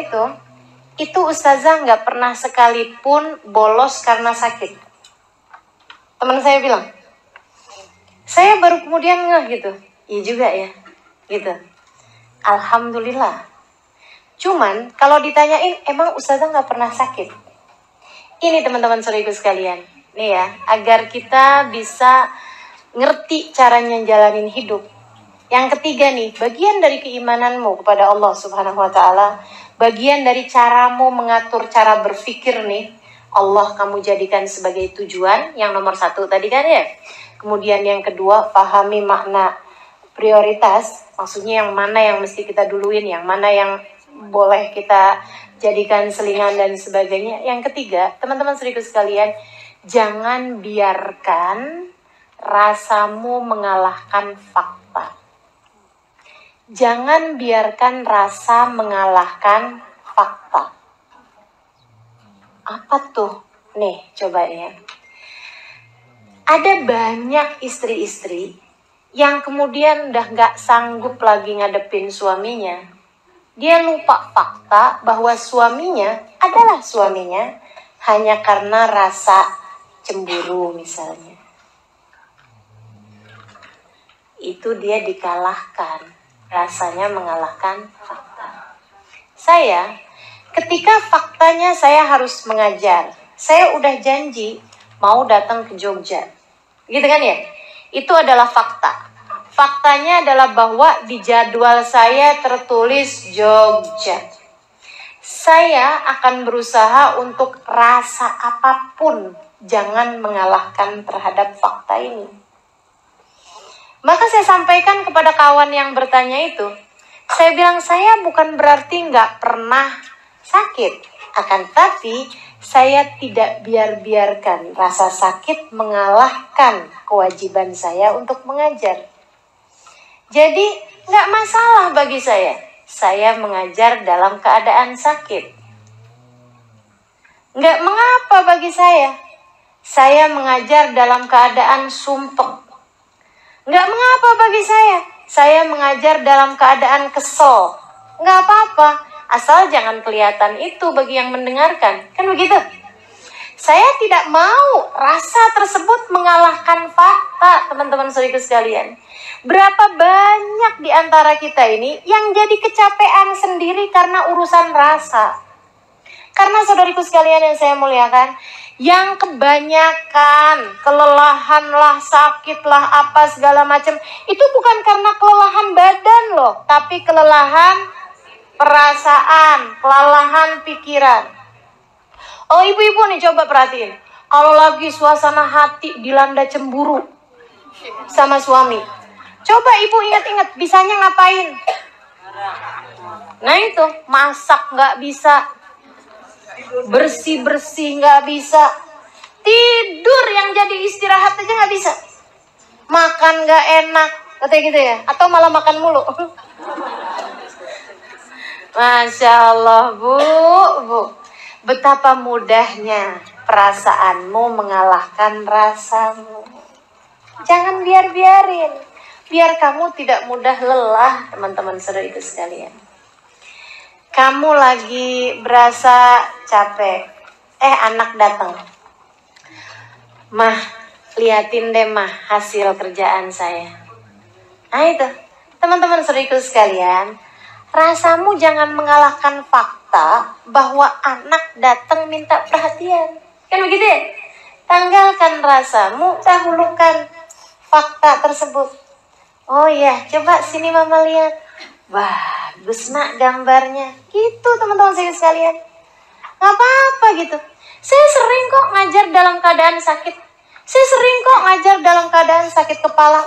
itu Ustazah nggak pernah sekalipun bolos karena sakit. Teman saya bilang, saya baru kemudian ngeh gitu. Iya juga ya, gitu. Alhamdulillah. Cuman kalau ditanyain, emang Ustazah nggak pernah sakit? Ini teman-teman saudaraku sekalian, nih ya, agar kita bisa ngerti caranya jalanin hidup. Yang ketiga nih, bagian dari keimananmu kepada Allah Subhanahu wa Ta'ala, bagian dari caramu mengatur cara berpikir nih, Allah kamu jadikan sebagai tujuan. Yang nomor 1 tadi kan ya. Kemudian yang kedua, pahami makna prioritas, maksudnya yang mana yang mesti kita duluin, yang mana yang boleh kita jadikan selingan dan sebagainya. Yang ketiga, teman-teman saudaraku sekalian, jangan biarkan rasamu mengalahkan fakta. Jangan biarkan rasa mengalahkan fakta. Apa tuh? Nih, coba ya. Ada banyak istri-istri yang kemudian udah gak sanggup lagi ngadepin suaminya. Dia lupa fakta bahwa suaminya adalah suaminya hanya karena rasa cemburu misalnya. Itu dia dikalahkan, rasanya mengalahkan fakta. Saya, ketika faktanya saya harus mengajar, saya udah janji mau datang ke Jogja, gitu kan ya? Itu adalah fakta. Faktanya adalah bahwa di jadwal saya tertulis Jogja. Saya akan berusaha untuk rasa apapun jangan mengalahkan terhadap fakta ini. Maka saya sampaikan kepada kawan yang bertanya itu, saya bilang saya bukan berarti nggak pernah sakit, akan tapi saya tidak biarkan rasa sakit mengalahkan kewajiban saya untuk mengajar. Jadi nggak masalah bagi saya mengajar dalam keadaan sakit. Nggak mengapa bagi saya mengajar dalam keadaan sumpek. Nggak mengapa bagi saya mengajar dalam keadaan kesel. Nggak apa-apa, asal jangan kelihatan itu bagi yang mendengarkan. Kan begitu? Saya tidak mau rasa tersebut mengalahkan fakta, teman-teman saudaraku sekalian. Berapa banyak di antara kita ini yang jadi kecapean sendiri karena urusan rasa. Karena saudariku sekalian yang saya muliakan, yang kebanyakan kelelahan lah, sakit lah, apa segala macam, itu bukan karena kelelahan badan loh, tapi kelelahan perasaan, kelelahan pikiran. Oh ibu-ibu nih coba perhatiin, kalau lagi suasana hati dilanda cemburu sama suami, coba ibu ingat-ingat bisanya ngapain? Nah itu, masak nggak bisa, bersih-bersih nggak bisa, tidur yang jadi istirahat aja nggak bisa, makan nggak enak, katanya gitu ya, atau malah makan mulu. Masya Allah bu, betapa mudahnya perasaanmu mengalahkan rasamu. Jangan biarin, biar kamu tidak mudah lelah, teman-teman saudara sekalian. Kamu lagi berasa capek, anak datang. Mah, liatin deh mah hasil kerjaan saya. Nah itu, teman-teman saudariku sekalian, rasamu jangan mengalahkan fakta bahwa anak datang minta perhatian. Kan begitu ya? Tanggalkan rasamu, dahulukan fakta tersebut. Oh iya, coba sini mama lihat. Bagus nak gambarnya. Gitu teman-teman saya sekalian. Gak apa-apa gitu. Saya sering kok ngajar dalam keadaan sakit. Saya sering kok ngajar dalam keadaan sakit kepala.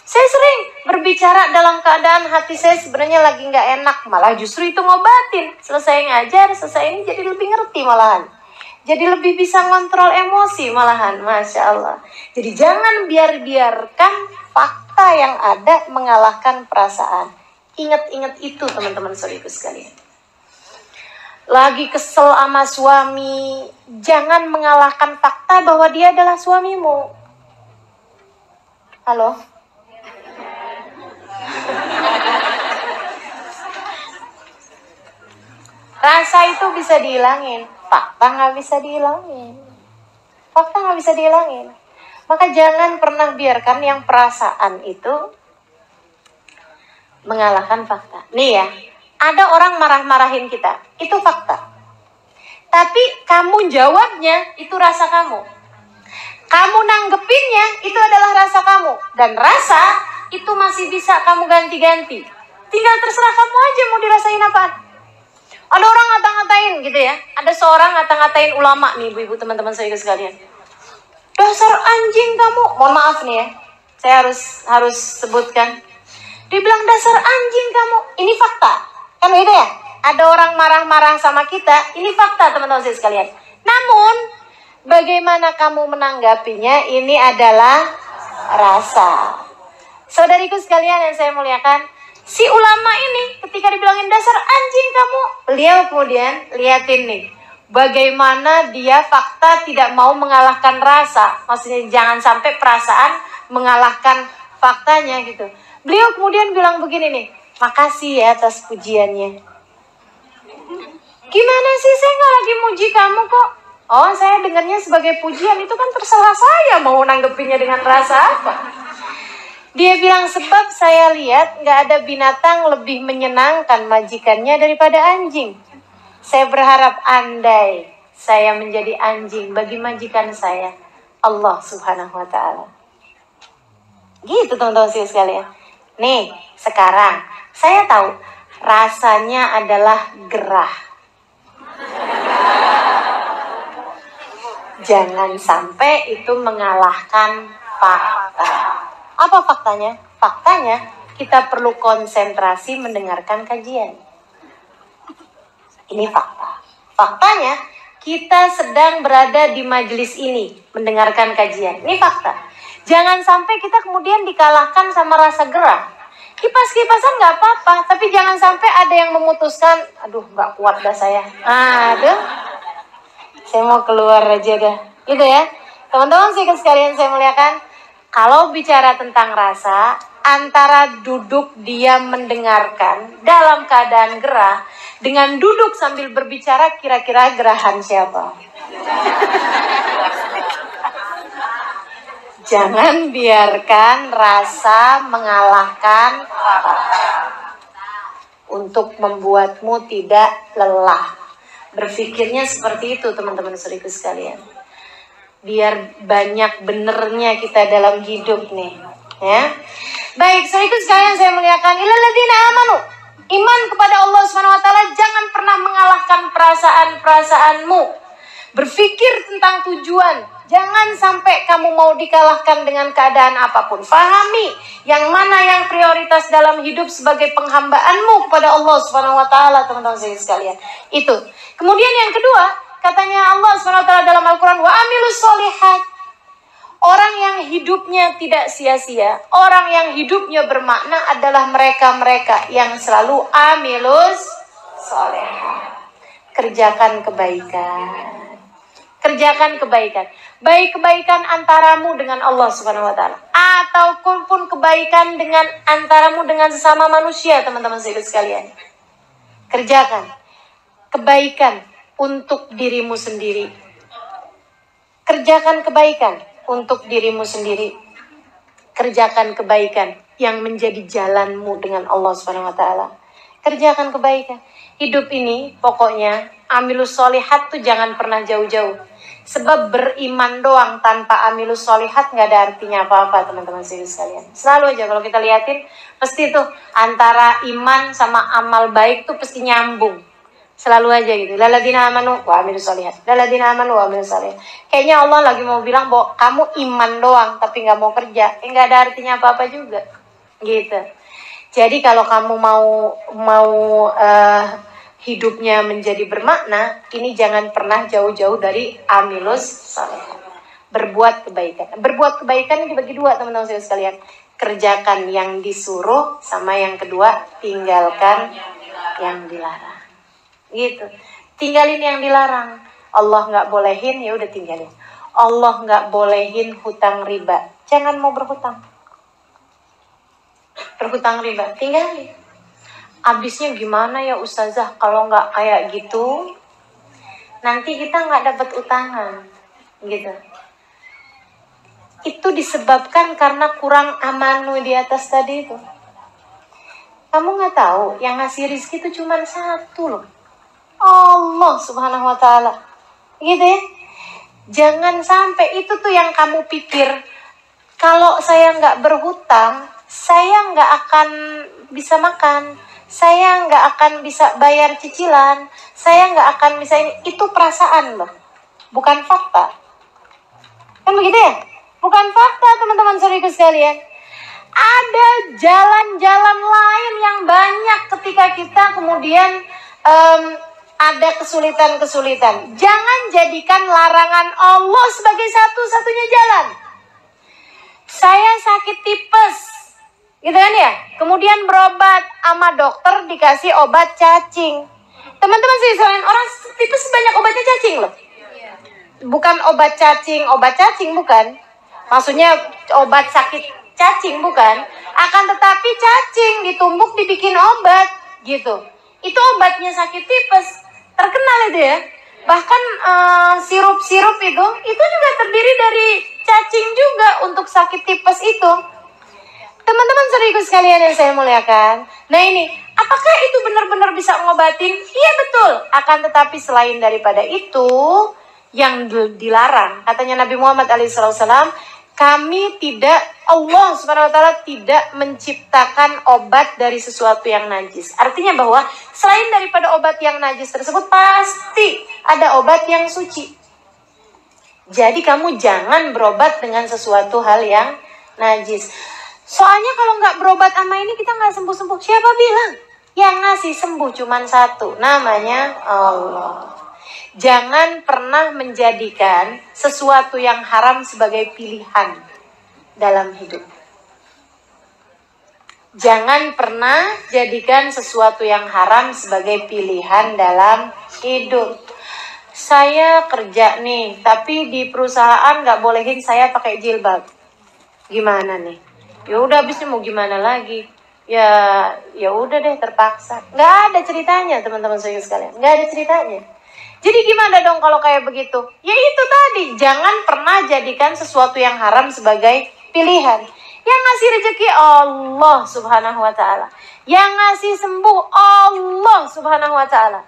Saya sering berbicara dalam keadaan hati saya sebenarnya lagi gak enak. Malah justru itu ngobatin. Selesai ngajar, selesai ini jadi lebih ngerti malahan. Jadi lebih bisa ngontrol emosi malahan. Masya Allah. Jadi jangan biarkan fakta yang ada mengalahkan perasaan. Ingat-ingat itu teman-teman saudariku sekalian. Lagi kesel sama suami, jangan mengalahkan fakta bahwa dia adalah suamimu. Halo? Rasa itu bisa dihilangin, fakta nggak bisa dihilangin. Fakta nggak bisa dihilangin. Maka jangan pernah biarkan yang perasaan itu mengalahkan fakta. Nih ya, ada orang marah-marahin kita, itu fakta. Tapi kamu jawabnya, itu rasa kamu. Kamu nanggepinnya, itu adalah rasa kamu. Dan rasa, itu masih bisa kamu ganti-ganti. Tinggal terserah kamu aja mau dirasain apaan. Ada orang ngata-ngatain gitu ya. Ada seorang ngata-ngatain ulama nih, ibu-ibu teman-teman saya sekalian. Dasar anjing kamu. Mohon maaf nih ya, saya harus sebutkan. Dia bilang dasar anjing kamu. Ini fakta. Kan gitu ya? Ada orang marah-marah sama kita. Ini fakta teman-teman saya sekalian. Namun, bagaimana kamu menanggapinya? Ini adalah rasa. Saudariku sekalian yang saya muliakan. Si ulama ini ketika dibilangin dasar anjing kamu. Beliau kemudian liatin nih. Bagaimana dia fakta tidak mau mengalahkan rasa. Maksudnya jangan sampai perasaan mengalahkan faktanya gitu. Beliau kemudian bilang begini nih, makasih ya atas pujiannya. Gimana sih, saya nggak lagi muji kamu kok. Oh, saya dengarnya sebagai pujian, itu kan terserah saya mau nanggepinnya dengan rasa apa. Dia bilang sebab saya lihat nggak ada binatang lebih menyenangkan majikannya daripada anjing. Saya berharap andai saya menjadi anjing bagi majikan saya, Allah Subhanahu wa Ta'ala. Gitu teman-teman sekalian. Nih, sekarang saya tahu rasanya adalah gerah. Jangan sampai itu mengalahkan fakta. Apa faktanya? Faktanya kita perlu konsentrasi mendengarkan kajian. Ini fakta. Faktanya kita sedang berada di majelis ini mendengarkan kajian. Ini fakta. Jangan sampai kita kemudian dikalahkan sama rasa gerah. Kipas-kipasan nggak apa-apa, tapi jangan sampai ada yang memutuskan, aduh nggak kuat dah saya. Aduh, saya mau keluar aja dah. Gitu ya. Teman-teman sekalian saya muliakan, kalau bicara tentang rasa, antara duduk diam mendengarkan dalam keadaan gerah, dengan duduk sambil berbicara, kira-kira gerahan siapa? Jangan biarkan rasa mengalahkan untuk membuatmu tidak lelah. Berpikirnya seperti itu teman-teman saudaraku sekalian. Biar banyak benernya kita dalam hidup nih. Ya. Baik, saudaraku sekalian saya muliakan. Illalladzina amanu. Iman kepada Allah SWT jangan pernah mengalahkan perasaan-perasaanmu. Berpikir tentang tujuan. Jangan sampai kamu mau dikalahkan dengan keadaan apapun. Fahami yang mana yang prioritas dalam hidup sebagai penghambaanmu kepada Allah SWT, teman-teman sekalian. Itu. Kemudian yang kedua, katanya Allah SWT dalam Al-Quran, wa amilus solihat. Orang yang hidupnya tidak sia-sia, orang yang hidupnya bermakna adalah mereka-mereka yang selalu amilus solihat. Kerjakan kebaikan. Kerjakan kebaikan. Baik kebaikan antaramu dengan Allah Subhanahu wa taala ataupun pun kebaikan dengan antaramu dengan sesama manusia, teman-teman sekalian. Kerjakan kebaikan untuk dirimu sendiri. Kerjakan kebaikan untuk dirimu sendiri. Kerjakan kebaikan yang menjadi jalanmu dengan Allah Subhanahu wa taala. Kerjakan kebaikan. Hidup ini pokoknya amilus solihat tuh jangan pernah jauh-jauh. Sebab beriman doang tanpa amilus solihat nggak ada artinya apa-apa, teman-teman sekalian. Selalu aja kalau kita liatin, pasti tuh antara iman sama amal baik tuh pasti nyambung. Selalu aja gitu. Lalladzina amanu wa amilus solihat. Lalladzina amanu wa amilus solihat. Kayaknya Allah lagi mau bilang bahwa kamu iman doang tapi nggak mau kerja, nggak ada artinya apa-apa juga. Gitu. Jadi kalau kamu mau hidupnya menjadi bermakna, ini jangan pernah jauh-jauh dari amilus solihat. Berbuat kebaikan. Berbuat kebaikan ini dibagi dua, teman-teman sekalian. Kerjakan yang disuruh, sama yang kedua, tinggalkan yang dilarang. Gitu. Tinggalin yang dilarang. Allah nggak bolehin, ya udah tinggalin. Allah nggak bolehin hutang riba. Jangan mau berhutang. Berhutang riba, tinggalin. Abisnya gimana ya Ustazah kalau nggak kayak gitu? Nanti kita nggak dapat utangan, gitu. Itu disebabkan karena kurang amanu di atas tadi itu. Kamu nggak tahu yang ngasih rizki itu cuma satu loh, Allah Subhanahu Wa Taala, gitu ya. Jangan sampai itu tuh yang kamu pikir. Kalau saya nggak berhutang, saya nggak akan bisa makan. Saya nggak akan bisa bayar cicilan, saya nggak akan bisa ini. Itu perasaan loh, bukan fakta. Kan begitu ya? Bukan fakta, teman-teman saudaraku sekalian. Ada jalan-jalan lain yang banyak ketika kita kemudian ada kesulitan-kesulitan. Jangan jadikan larangan Allah sebagai satu-satunya jalan. Saya sakit tipes, gitu kan ya, kemudian berobat sama dokter dikasih obat cacing. Teman-teman sih selain orang tipes banyak obatnya cacing loh. Bukan obat cacing bukan. Maksudnya obat sakit cacing bukan. Akan tetapi cacing ditumbuk dibikin obat gitu. Itu obatnya sakit tipes. Terkenal itu ya. Bahkan sirup-sirup itu juga terdiri dari cacing juga untuk sakit tipes itu. Teman-teman saudaraku sekalian yang saya muliakan. Nah ini, apakah itu benar-benar bisa ngobatin? Iya betul. Akan tetapi selain daripada itu, yang dilarang, katanya Nabi Muhammad SAW, Allah Subhanahu wa taala tidak menciptakan obat dari sesuatu yang najis. Artinya bahwa selain daripada obat yang najis tersebut pasti ada obat yang suci. Jadi kamu jangan berobat dengan sesuatu hal yang najis. Soalnya kalau nggak berobat sama ini kita nggak sembuh-sembuh. Siapa bilang? Yang ngasih sembuh cuma satu, namanya Allah. Jangan pernah menjadikan sesuatu yang haram sebagai pilihan dalam hidup. Jangan pernah jadikan sesuatu yang haram sebagai pilihan dalam hidup. Saya kerja nih, tapi di perusahaan nggak bolehin saya pakai jilbab. Gimana nih? Ya udah, habisnya mau gimana lagi? Ya udah deh, terpaksa. Nggak ada ceritanya, teman-teman saya sekalian. Nggak ada ceritanya. Jadi gimana dong kalau kayak begitu? Ya itu tadi, jangan pernah jadikan sesuatu yang haram sebagai pilihan. Yang ngasih rezeki Allah Subhanahu wa taala. Yang ngasih sembuh Allah Subhanahu wa taala.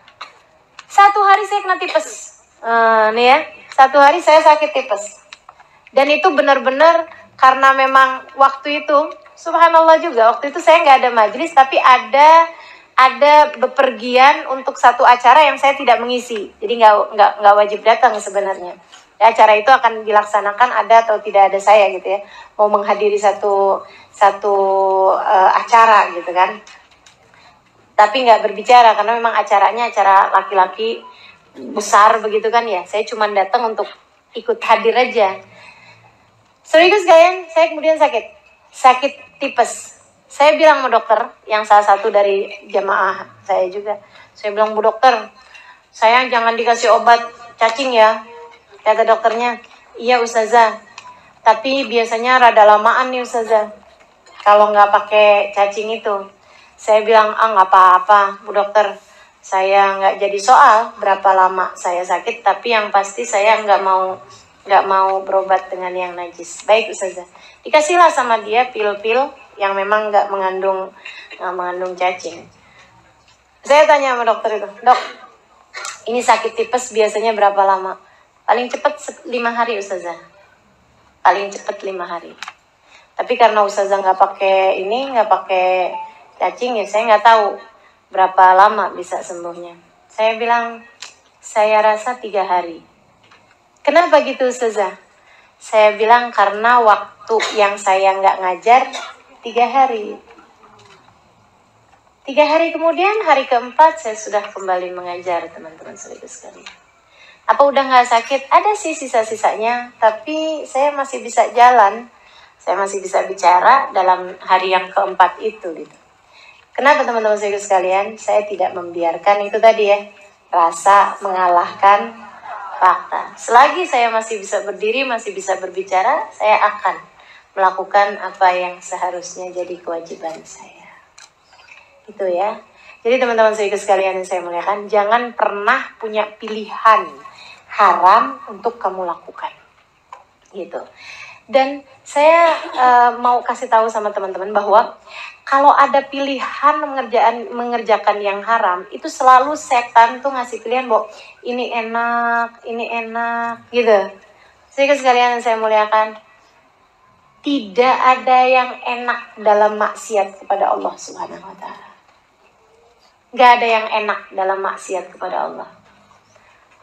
Satu hari saya kena tipes. Nih ya, satu hari saya sakit tipes. Dan itu benar-benar karena memang waktu itu, subhanallah juga, waktu itu saya nggak ada majelis, tapi ada bepergian untuk satu acara yang saya tidak mengisi. Jadi nggak wajib datang sebenarnya. Ya, acara itu akan dilaksanakan ada atau tidak ada saya gitu ya. Mau menghadiri satu acara gitu kan. Tapi nggak berbicara karena memang acaranya acara laki-laki besar begitu kan ya. Saya cuma datang untuk ikut hadir aja. Serius kalian, saya kemudian sakit tipes. Saya bilang sama dokter, yang salah satu dari jamaah saya juga. Saya bilang, Bu dokter, saya jangan dikasih obat cacing ya. Kata dokternya, iya Ustazah. Tapi biasanya rada lamaan nih Ustazah. Kalau nggak pakai cacing itu. Saya bilang, nggak apa-apa Bu dokter. Saya nggak jadi soal berapa lama saya sakit. Tapi yang pasti saya nggak mau berobat dengan yang najis. Baik Ustazah. Dikasihlah sama dia pil-pil yang memang nggak mengandung cacing. Saya tanya sama dokter itu, dok, ini sakit tipes biasanya berapa lama? Paling cepat 5 hari Ustazah. Paling cepat 5 hari. Tapi karena Ustazah nggak pakai cacing ya, saya nggak tahu berapa lama bisa sembuhnya. Saya bilang, saya rasa 3 hari. Kenapa gitu Ustazah? Saya bilang karena waktu yang saya nggak ngajar 3 hari. 3 hari kemudian, hari keempat saya sudah kembali mengajar teman-teman sekalian. Apa udah nggak sakit? Ada sih sisa-sisanya, tapi saya masih bisa jalan. Saya masih bisa bicara dalam hari yang keempat itu gitu. Kenapa teman-teman sekalian? Saya tidak membiarkan itu tadi ya, rasa mengalahkan fakta. Selagi saya masih bisa berdiri, masih bisa berbicara, saya akan melakukan apa yang seharusnya jadi kewajiban saya. Itu ya. Jadi teman-teman sekalian yang saya muliakan, jangan pernah punya pilihan haram untuk kamu lakukan. Gitu. Dan saya mau kasih tahu sama teman-teman bahwa kalau ada pilihan mengerjakan yang haram, itu selalu setan tuh ngasih pilihan bahwa ini enak gitu. Sekalian yang saya muliakan, tidak ada yang enak dalam maksiat kepada Allah Subhanahu wa taala. Gak ada yang enak dalam maksiat kepada Allah.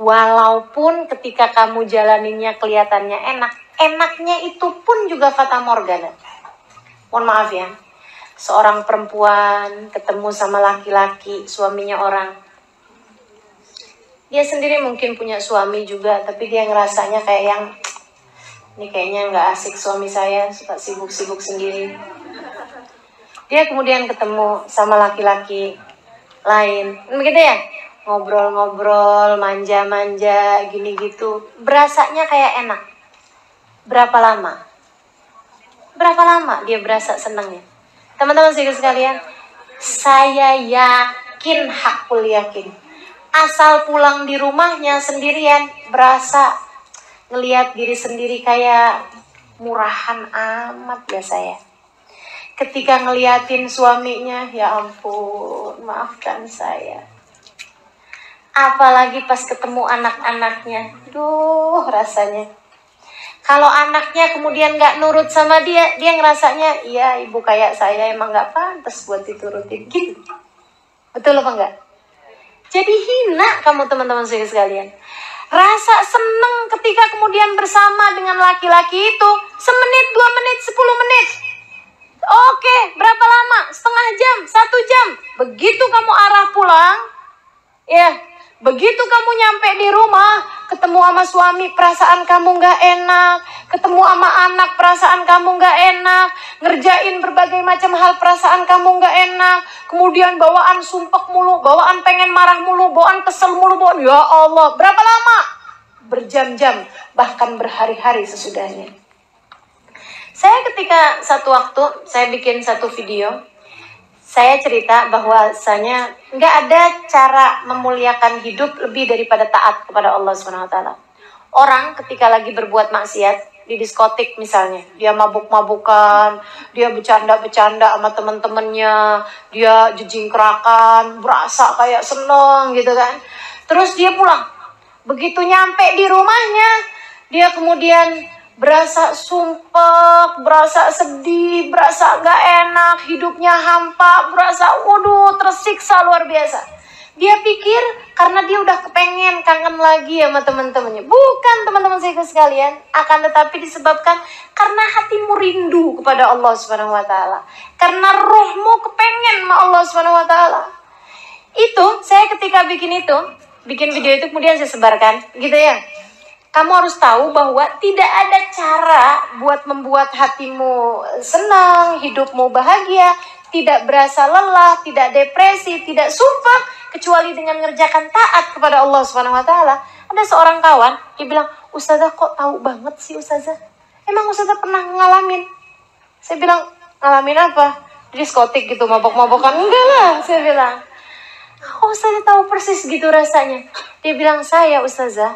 Walaupun ketika kamu jalaninnya kelihatannya enak, enaknya itu pun juga fata morgana. Mohon maaf ya. Seorang perempuan ketemu sama laki-laki, suaminya orang. Dia sendiri mungkin punya suami juga, tapi dia ngerasanya kayak yang, ini kayaknya nggak asik suami saya, suka sibuk-sibuk sendiri. Dia kemudian ketemu sama laki-laki lain, begitu ya, ngobrol-ngobrol, manja-manja, gini gitu, berasanya kayak enak. Berapa lama dia berasa senangnya? Teman-teman sekalian, saya yakin, hakul yakin, asal pulang di rumahnya sendirian, berasa ngelihat diri sendiri kayak murahan amat ya saya. Ketika ngeliatin suaminya, ya ampun, maafkan saya. Apalagi pas ketemu anak-anaknya, duh rasanya. Kalau anaknya kemudian nggak nurut sama dia, dia ngerasanya, iya ibu kayak saya emang nggak pantas buat diturutin gitu. Betul apa enggak? Jadi hina kamu teman-teman sekalian. Rasa seneng ketika kemudian bersama dengan laki-laki itu semenit, 2 menit, 10 menit. Oke, berapa lama? Setengah jam, 1 jam. Begitu kamu arah pulang, ya, begitu kamu nyampe di rumah, ketemu sama suami, perasaan kamu gak enak. Ketemu sama anak, perasaan kamu gak enak. Ngerjain berbagai macam hal, perasaan kamu gak enak. Kemudian bawaan sumpek mulu, bawaan pengen marah mulu, bawaan kesel mulu, bawaan, ya Allah. Berapa lama? Berjam-jam, bahkan berhari-hari sesudahnya. Saya ketika satu waktu, saya bikin satu video, saya cerita bahwasanya nggak ada cara memuliakan hidup lebih daripada taat kepada Allah SWT. Orang ketika lagi berbuat maksiat di diskotik misalnya, dia mabuk-mabukan, dia bercanda-bercanda sama teman-temannya, dia jejingkrakan, berasa kayak seneng gitu kan. Terus dia pulang. Begitu nyampe di rumahnya, dia kemudian berasa sumpek, berasa sedih, berasa gak enak, hidupnya hampa, berasa waduh tersiksa luar biasa. Dia pikir karena dia udah kepengen kangen lagi sama teman-temannya. Bukan teman-teman saya sekalian, akan tetapi disebabkan karena hatimu rindu kepada Allah Subhanahu wa taala. Karena rohmu kepengen sama Allah Subhanahu wa taala. Itu saya ketika bikin video itu kemudian saya sebarkan, gitu ya. Kamu harus tahu bahwa tidak ada cara buat membuat hatimu senang, hidupmu bahagia, tidak berasa lelah, tidak depresi, tidak sumpah, kecuali dengan mengerjakan taat kepada Allah Subhanahu wa taala. Ada seorang kawan, dia bilang, "Ustazah kok tahu banget sih Ustazah? Emang Ustazah pernah ngalamin?" Saya bilang, "Ngalamin apa?" Di diskotik gitu, mabok-mabokan. Enggak lah, saya bilang. "Oh, Ustazah tahu persis gitu rasanya." Dia bilang, "Saya Ustazah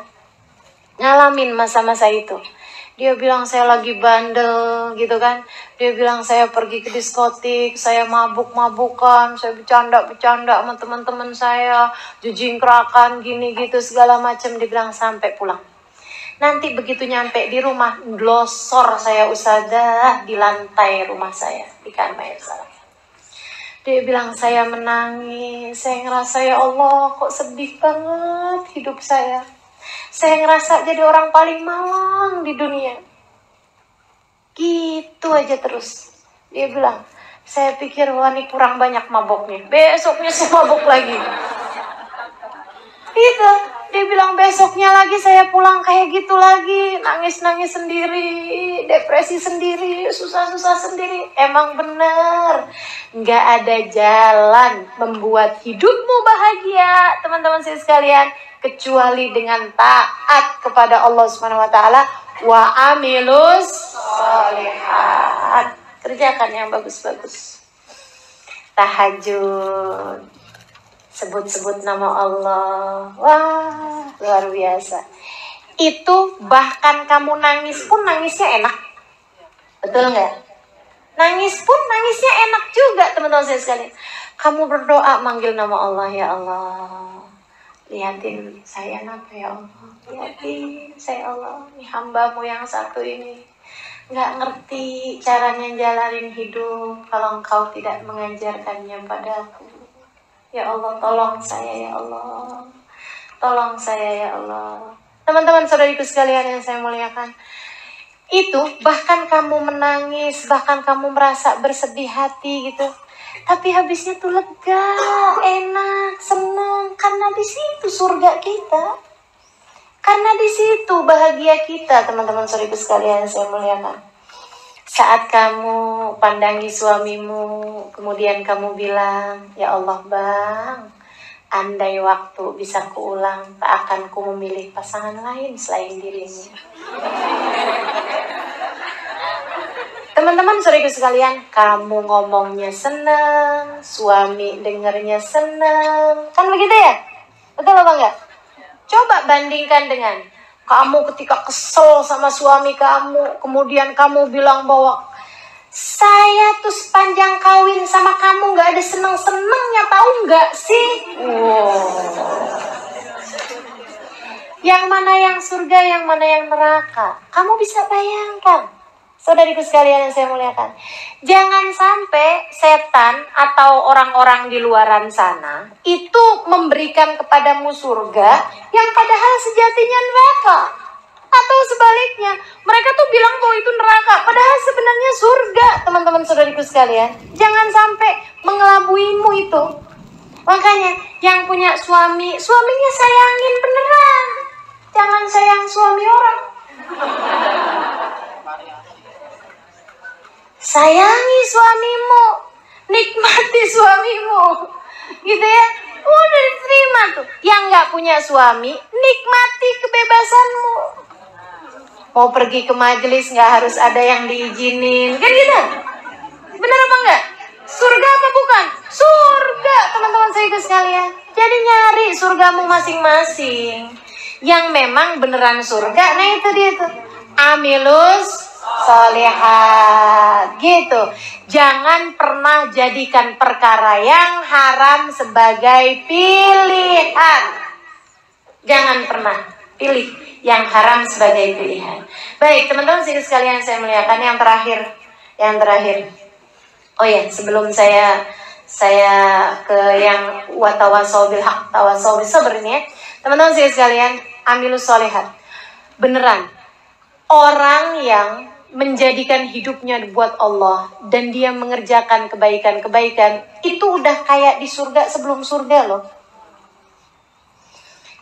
ngalamin masa-masa itu." Dia bilang saya lagi bandel gitu kan. Dia bilang saya pergi ke diskotik, saya mabuk-mabukan, saya bercanda-bercanda sama teman-teman saya, jejingkrakan gini gitu segala macam. Dia bilang sampai pulang. Nanti begitu nyampe di rumah, glosor saya Ustazah di lantai rumah saya, di kamar saya. Dia bilang saya menangis, saya ngerasa ya Allah kok sedih banget hidup saya. Saya ngerasa jadi orang paling malang di dunia. Gitu aja terus. Dia bilang, saya pikir wah ini kurang banyak maboknya. Besoknya saya mabok lagi. Gitu. Dia bilang besoknya lagi saya pulang kayak gitu lagi. Nangis-nangis sendiri. Depresi sendiri. Susah-susah sendiri. Emang bener. Nggak ada jalan membuat hidupmu bahagia. Teman-teman saya sekalian. Kecuali dengan taat kepada Allah Subhanahu wa taala, wa amilus sholihat. Kerjakan yang bagus-bagus. Tahajud. Sebut-sebut nama Allah. Wah, luar biasa. Itu bahkan kamu nangis pun nangisnya enak. Betul nggak? Nangis pun nangisnya enak juga teman-teman saya sekalian. Kamu berdoa manggil nama Allah, ya Allah. Lihatin saya apa ya Allah. Lihatin saya Allah. Ini hambamu yang satu ini. Nggak ngerti caranya jalanin hidup kalau engkau tidak mengajarkannya padaku. Ya Allah, tolong saya ya Allah. Tolong saya ya Allah. Teman-teman saudariku sekalian yang saya muliakan. Itu bahkan kamu menangis, bahkan kamu merasa bersedih hati gitu. Tapi habisnya tuh lega, enak, senang. Karena di situ surga kita. Karena di situ bahagia kita, teman-teman saudariku sekalian yang saya muliakan. Saat kamu pandangi suamimu, kemudian kamu bilang, ya Allah bang, andai waktu bisa kuulang, tak akan ku memilih pasangan lain selain dirimu. Teman-teman saudariku sekalian, kamu ngomongnya senang, suami dengernya senang, kan begitu ya? Betul apa enggak? Coba bandingkan dengan kamu ketika kesel sama suami kamu, kemudian kamu bilang bahwa saya tuh sepanjang kawin sama kamu gak ada seneng-senengnya, tahu gak sih? Wow. Yang mana yang surga, yang mana yang neraka. Kamu bisa bayangkan. Saudariku sekalian yang saya muliakan. Jangan sampai setan atau orang-orang di luaran sana itu memberikan kepadamu surga yang padahal sejatinya neraka. Atau sebaliknya, mereka tuh bilang bahwa itu neraka, padahal sebenarnya surga, teman-teman saudariku sekalian. Jangan sampai mengelabuimu itu. Makanya yang punya suami, suaminya sayangin beneran. Jangan sayang suami orang. Sayangi suamimu, nikmati suamimu, gitu ya. Udah diterima tuh. Yang nggak punya suami, nikmati kebebasanmu. Mau pergi ke majelis nggak harus ada yang diizinin, kan gitu? Bener apa enggak? Surga apa bukan? Surga, teman-teman saya sekalian. Jadi nyari surgamu masing-masing. Yang memang beneran surga, nah itu dia tuh. Amilus solihat, gitu. Jangan pernah jadikan perkara yang haram sebagai pilihan. Jangan pernah pilih yang haram sebagai pilihan. Baik, teman-teman sekalian saya muliakan, yang terakhir. Oh ya, sebelum saya ke yang watawasau bil haq, tawasau bis sabr ini ya. Teman-teman sekalian, amilus solihat. Beneran, orang yang menjadikan hidupnya buat Allah dan dia mengerjakan kebaikan-kebaikan, itu udah kayak di surga sebelum surga loh.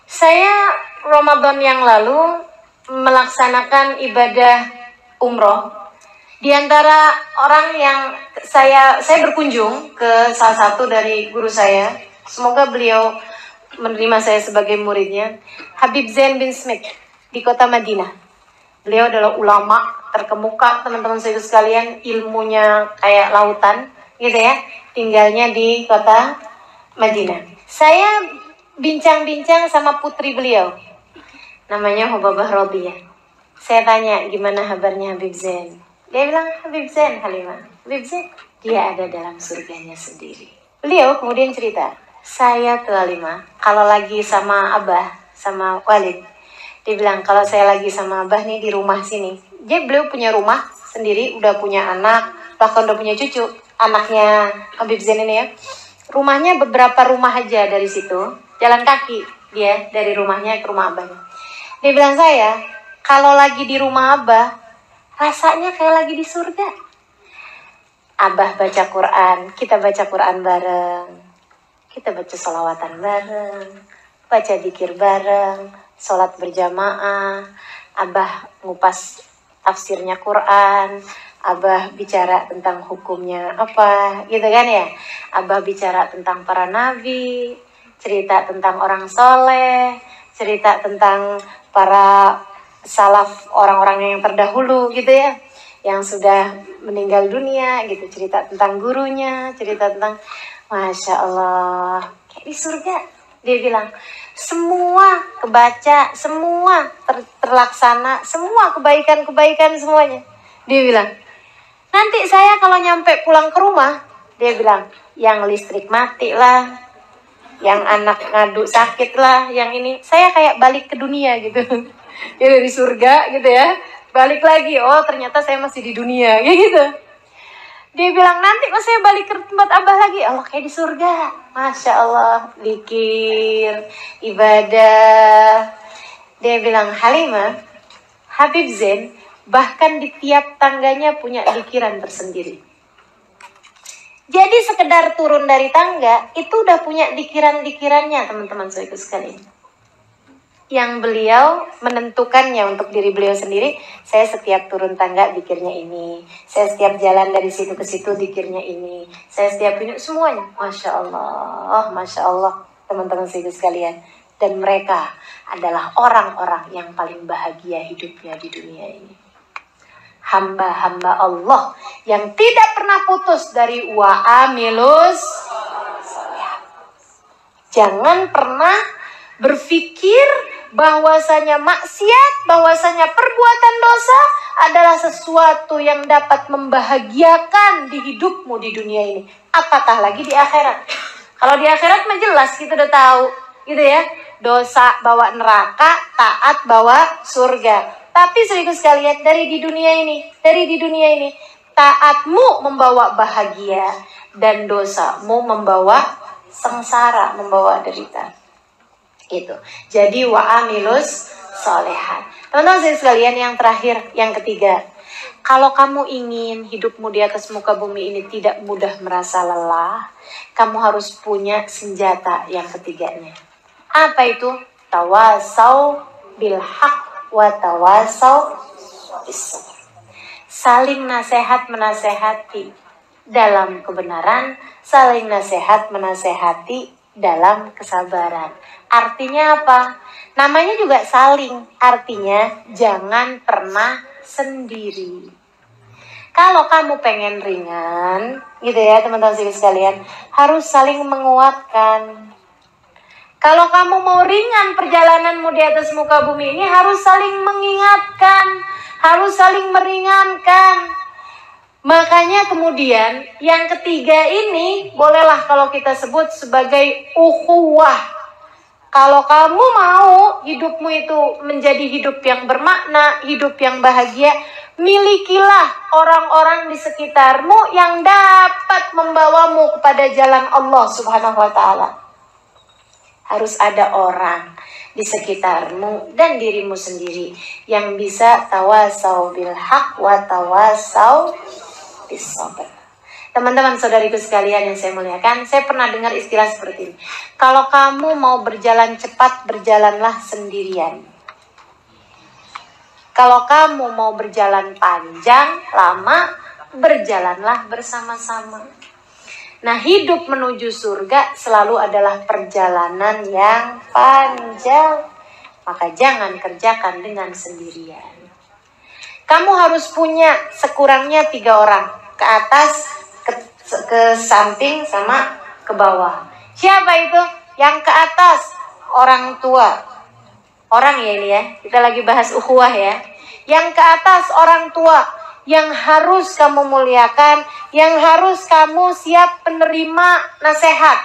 Saya Ramadan yang lalu melaksanakan ibadah umroh. Di antara orang yang saya berkunjung ke salah satu dari guru saya, semoga beliau menerima saya sebagai muridnya, Habib Zain bin Smith di kota Madinah. Beliau adalah ulama terkemuka, teman-teman saya sekalian, ilmunya kayak lautan, gitu ya. Tinggalnya di kota Madinah. Saya bincang-bincang sama putri beliau, namanya Hubabah Rodiyah. Saya tanya, gimana kabarnya Habib Zain? Dia bilang, Habib Zain, Halimah, Habib Zain, dia ada dalam surganya sendiri. Beliau kemudian cerita, saya tuh Halimah, kalau lagi sama Abah, sama Walid, dia bilang, kalau saya lagi sama Abah nih di rumah sini, beliau punya rumah sendiri, udah punya anak, bahkan udah punya cucu, anaknya Habib Zain ini ya. Rumahnya beberapa rumah aja dari situ, jalan kaki dia dari rumahnya ke rumah Abahnya. Dia bilang, saya kalau lagi di rumah Abah, rasanya kayak lagi di surga. Abah baca Quran, kita baca Quran bareng, kita baca sholawatan bareng, baca zikir bareng, sholat berjamaah, Abah ngupas tafsirnya Quran, Abah bicara tentang hukumnya apa, gitu kan ya. Abah bicara tentang para nabi, cerita tentang orang soleh, cerita tentang para salaf, orang-orang yang terdahulu gitu ya, yang sudah meninggal dunia gitu, cerita tentang gurunya, cerita tentang, Masya Allah, kayak di surga. Dia bilang, semua kebaca, semua terlaksana, semua kebaikan-kebaikan semuanya. Dia bilang, nanti saya kalau nyampe pulang ke rumah, dia bilang, yang listrik mati lah, yang anak ngadu sakit lah, yang ini, saya kayak balik ke dunia gitu. Ya dari surga gitu ya, balik lagi, oh ternyata saya masih di dunia, kayak gitu. Dia bilang, nanti kok saya balik ke tempat Abah lagi, Allah kayak di surga. Masya Allah, zikir, ibadah. Dia bilang, Halimah, Habib Zain bahkan di tiap tangganya punya zikiran tersendiri. Jadi sekedar turun dari tangga, itu udah punya zikiran-zikirannya, teman-teman saudara sekalian. Yang beliau menentukannya untuk diri beliau sendiri. Saya setiap turun tangga zikirnya ini, saya setiap jalan dari situ ke situ zikirnya ini, saya setiap ini, semuanya. Masya Allah, teman-teman saudara sekalian. Dan mereka adalah orang-orang yang paling bahagia hidupnya di dunia ini. Hamba-hamba Allah yang tidak pernah putus dari wa'amilus. Jangan pernah berpikir bahwasanya maksiat, bahwasanya perbuatan dosa adalah sesuatu yang dapat membahagiakan di hidupmu di dunia ini. Apatah lagi di akhirat. Kalau di akhirat mah jelas kita udah tahu, gitu ya. dosa bawa neraka, taat bawa surga. Tapi saudaraku sekalian, dari di dunia ini, taatmu membawa bahagia dan dosamu membawa sengsara, membawa derita. Itu. Jadi wa'amilus solehan. Teman-teman sekalian, yang terakhir, yang ketiga, kalau kamu ingin hidupmu di atas muka bumi ini tidak mudah merasa lelah, kamu harus punya senjata yang ketiganya. Apa itu? Tawasau bil haq wa tawasau bis sabr. Saling nasihat menasehati dalam kebenaran, saling nasihat menasehati dalam kesabaran. Artinya apa? Namanya juga saling, artinya jangan pernah sendiri. Kalau kamu pengen ringan, gitu ya teman-teman sekalian, harus saling menguatkan. Kalau kamu mau ringan perjalananmu di atas muka bumi ini, harus saling mengingatkan, harus saling meringankan. Makanya kemudian yang ketiga ini bolehlah kalau kita sebut sebagai ukhuwah. Kalau kamu mau hidupmu itu menjadi hidup yang bermakna, hidup yang bahagia, milikilah orang-orang di sekitarmu yang dapat membawamu kepada jalan Allah Subhanahu wa Ta'ala. Harus ada orang di sekitarmu dan dirimu sendiri yang bisa tawasau bil haq wa tawasau bis sabr. Teman-teman saudariku sekalian yang saya muliakan, saya pernah dengar istilah seperti ini. Kalau kamu mau berjalan cepat, berjalanlah sendirian. Kalau kamu mau berjalan panjang, lama, berjalanlah bersama-sama. Nah, hidup menuju surga selalu adalah perjalanan yang panjang. Maka jangan kerjakan dengan sendirian. Kamu harus punya sekurangnya 3 orang. Ke atas, ke samping, sama ke bawah. Siapa itu? Yang ke atas, orang tua. Orang ya ini ya, kita lagi bahas ukhuwah ya. Yang ke atas, orang tua. Yang harus kamu muliakan, yang harus kamu siap penerima nasihat.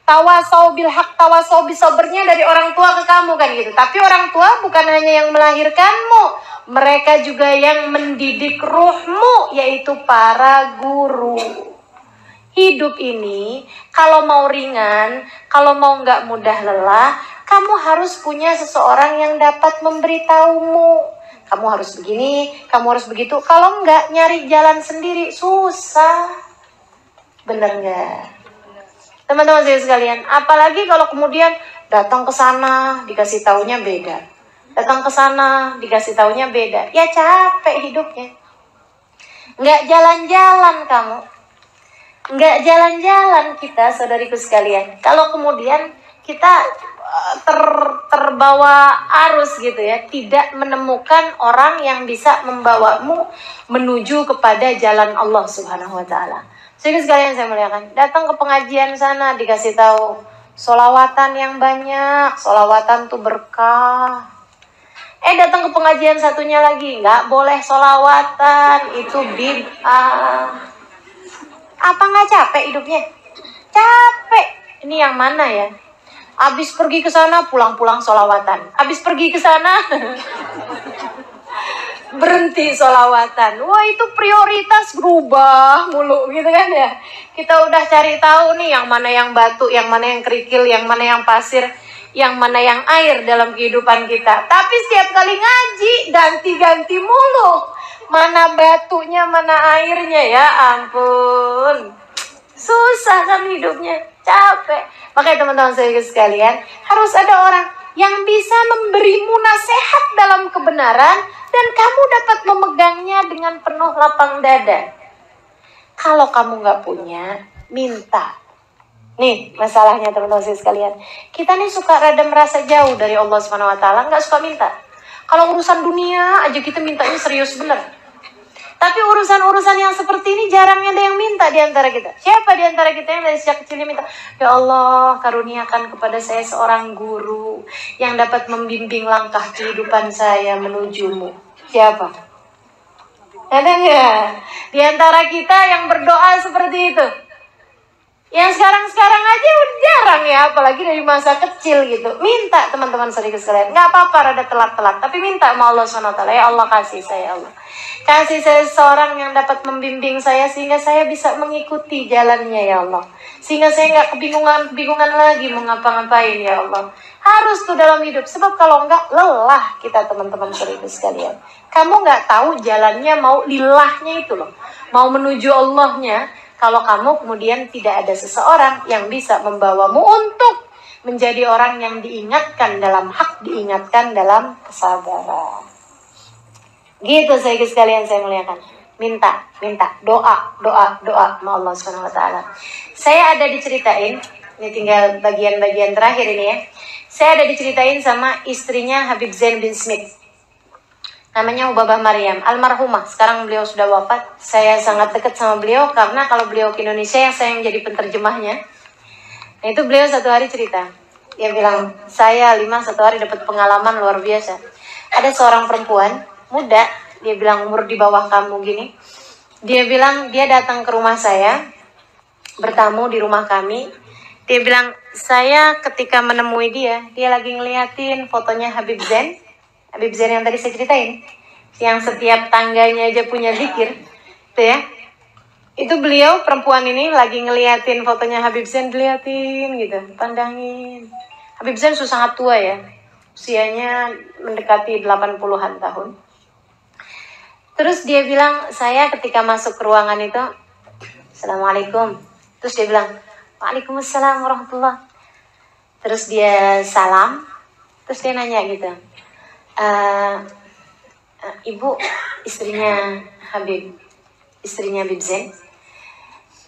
Tawasau bil haq, tawasau bis sabrnya dari orang tua ke kamu kan gitu. Tapi orang tua bukan hanya yang melahirkanmu, mereka juga yang mendidik ruhmu, yaitu para guru. Hidup ini kalau mau ringan, kalau mau nggak mudah lelah, kamu harus punya seseorang yang dapat memberitahumu. Kamu harus begini, kamu harus begitu. Kalau nggak, nyari jalan sendiri susah. Bener nggak? Teman-teman saya sekalian, apalagi kalau kemudian datang ke sana dikasih taunya beda. Datang ke sana dikasih taunya beda. Ya capek hidupnya. Nggak jalan-jalan kamu. Nggak jalan-jalan kita, saudariku sekalian. Kalau kemudian kita terbawa arus gitu ya, tidak menemukan orang yang bisa membawamu menuju kepada jalan Allah Subhanahu wa Ta'ala. Jadi sekalian saya muliakan, datang ke pengajian sana dikasih tahu sholawatan yang banyak, sholawatan tuh berkah. Datang ke pengajian satunya lagi, nggak boleh sholawatan, itu bid'ah. Apa nggak capek hidupnya? Capek. Ini yang mana ya? Abis pergi ke sana pulang-pulang sholawatan. Abis pergi ke sana berhenti sholawatan. Wah, itu prioritas berubah mulu gitu kan ya. Kita udah cari tahu nih yang mana yang batu, yang mana yang kerikil, yang mana yang pasir, yang mana yang air dalam kehidupan kita. Tapi setiap kali ngaji ganti-ganti mulu. Mana batunya, mana airnya, ya ampun. Susah kan hidupnya, capek. Makanya teman-teman saya sekalian, harus ada orang yang bisa memberimu nasihat dalam kebenaran dan kamu dapat memegangnya dengan penuh lapang dada. Kalau kamu nggak punya, minta. Nih masalahnya teman-teman saya sekalian, kita nih suka rada merasa jauh dari Allah Subhanahu Wa Taala, nggak suka minta. Kalau urusan dunia aja kita mintanya serius bener. Tapi urusan-urusan yang seperti ini jarang ada yang minta di antara kita. Siapa di antara kita yang dari sejak kecilnya minta, ya Allah karuniakan kepada saya seorang guru yang dapat membimbing langkah kehidupan saya menujumu. Siapa? Ada nggak di antara kita yang berdoa seperti itu? Yang sekarang-sekarang aja udah jarang ya, apalagi dari masa kecil gitu. Minta teman-teman saudara sekalian, nggak apa-apa rada telat-telat, tapi minta sama Allah SWT. Ya Allah, kasih saya Allah. Kasih saya seorang yang dapat membimbing saya sehingga saya bisa mengikuti jalannya ya Allah. Sehingga saya nggak kebingungan lagi mau ngapa-ngapain ya Allah. Harus tuh dalam hidup, sebab kalau nggak lelah kita teman-teman saudara sekalian. Kamu nggak tahu jalannya mau lillahnya itu loh, mau menuju Allahnya. Kalau kamu kemudian tidak ada seseorang yang bisa membawamu untuk menjadi orang yang diingatkan dalam hak, diingatkan dalam kesabaran. Gitu saya sekalian, saya muliakan. Minta, doa sama Allah SWT. Saya ada diceritain, ini tinggal bagian-bagian terakhir ini ya. Saya ada diceritain sama istrinya Habib Zain bin Smith. Namanya Hubabah Maryam, almarhumah. Sekarang beliau sudah wafat. Saya sangat dekat sama beliau karena kalau beliau ke Indonesia, saya yang jadi penterjemahnya. Nah itu beliau satu hari cerita. Dia bilang, saya satu hari dapat pengalaman luar biasa. Ada seorang perempuan muda, dia bilang umur di bawah kamu gini. Dia bilang dia datang ke rumah saya, bertamu di rumah kami. Dia bilang, saya ketika menemui dia lagi ngeliatin fotonya Habib Zain. Habib Zain yang tadi saya ceritain, yang setiap tangganya aja punya zikir, itu ya. Itu beliau, perempuan ini lagi ngeliatin fotonya Habib Zain, diliatin gitu, pandangin. Habib Zain sudah sangat tua ya, usianya mendekati 80-an tahun. Terus dia bilang, saya ketika masuk ke ruangan itu, Assalamualaikum. Terus dia bilang, Waalaikumsalam warahmatullah. Terus dia salam, terus dia nanya gitu, Ibu istrinya Habib Zain?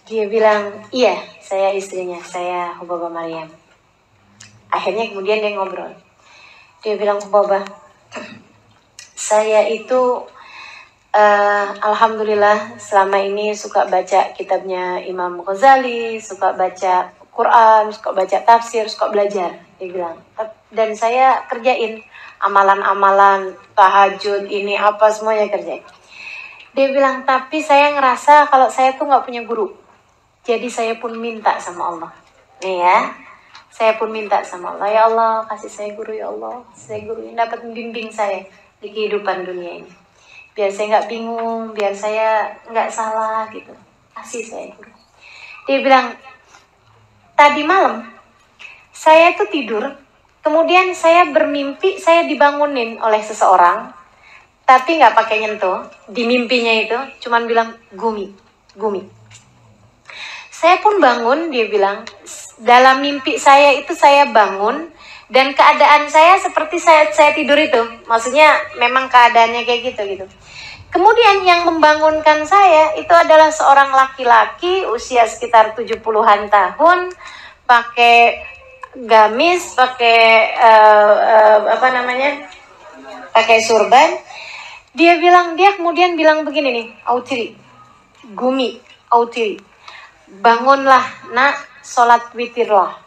Dia bilang, iya, saya istrinya, saya Hubabah Maryam. Akhirnya kemudian dia ngobrol. Dia bilang, Hubabah, saya itu alhamdulillah selama ini suka baca kitabnya Imam Ghazali, suka baca Quran, suka baca tafsir, suka belajar. Dia bilang, dan saya kerjain amalan-amalan, tahajud, ini apa semuanya kerjain. Dia bilang, tapi saya ngerasa kalau saya tuh nggak punya guru. Jadi saya pun minta sama Allah. Nih ya, saya pun minta sama Allah. Ya Allah, kasih saya guru ya Allah. Saya guru yang dapat membimbing saya di kehidupan dunia ini. Biar saya nggak bingung, biar saya nggak salah gitu. Kasih saya guru. Dia bilang, tadi malam saya tuh tidur. Kemudian saya bermimpi, saya dibangunin oleh seseorang, tapi nggak pakai nyentuh. Di mimpinya itu, cuman bilang gumi. Saya pun bangun, dia bilang, dalam mimpi saya itu saya bangun, dan keadaan saya seperti saya tidur itu. Maksudnya memang keadaannya kayak gitu. Kemudian yang membangunkan saya itu adalah seorang laki-laki usia sekitar 70-an tahun, pakai gamis, pakai pakai surban. Dia kemudian bilang begini nih, Autiri, bangunlah nak, sholat witirlah.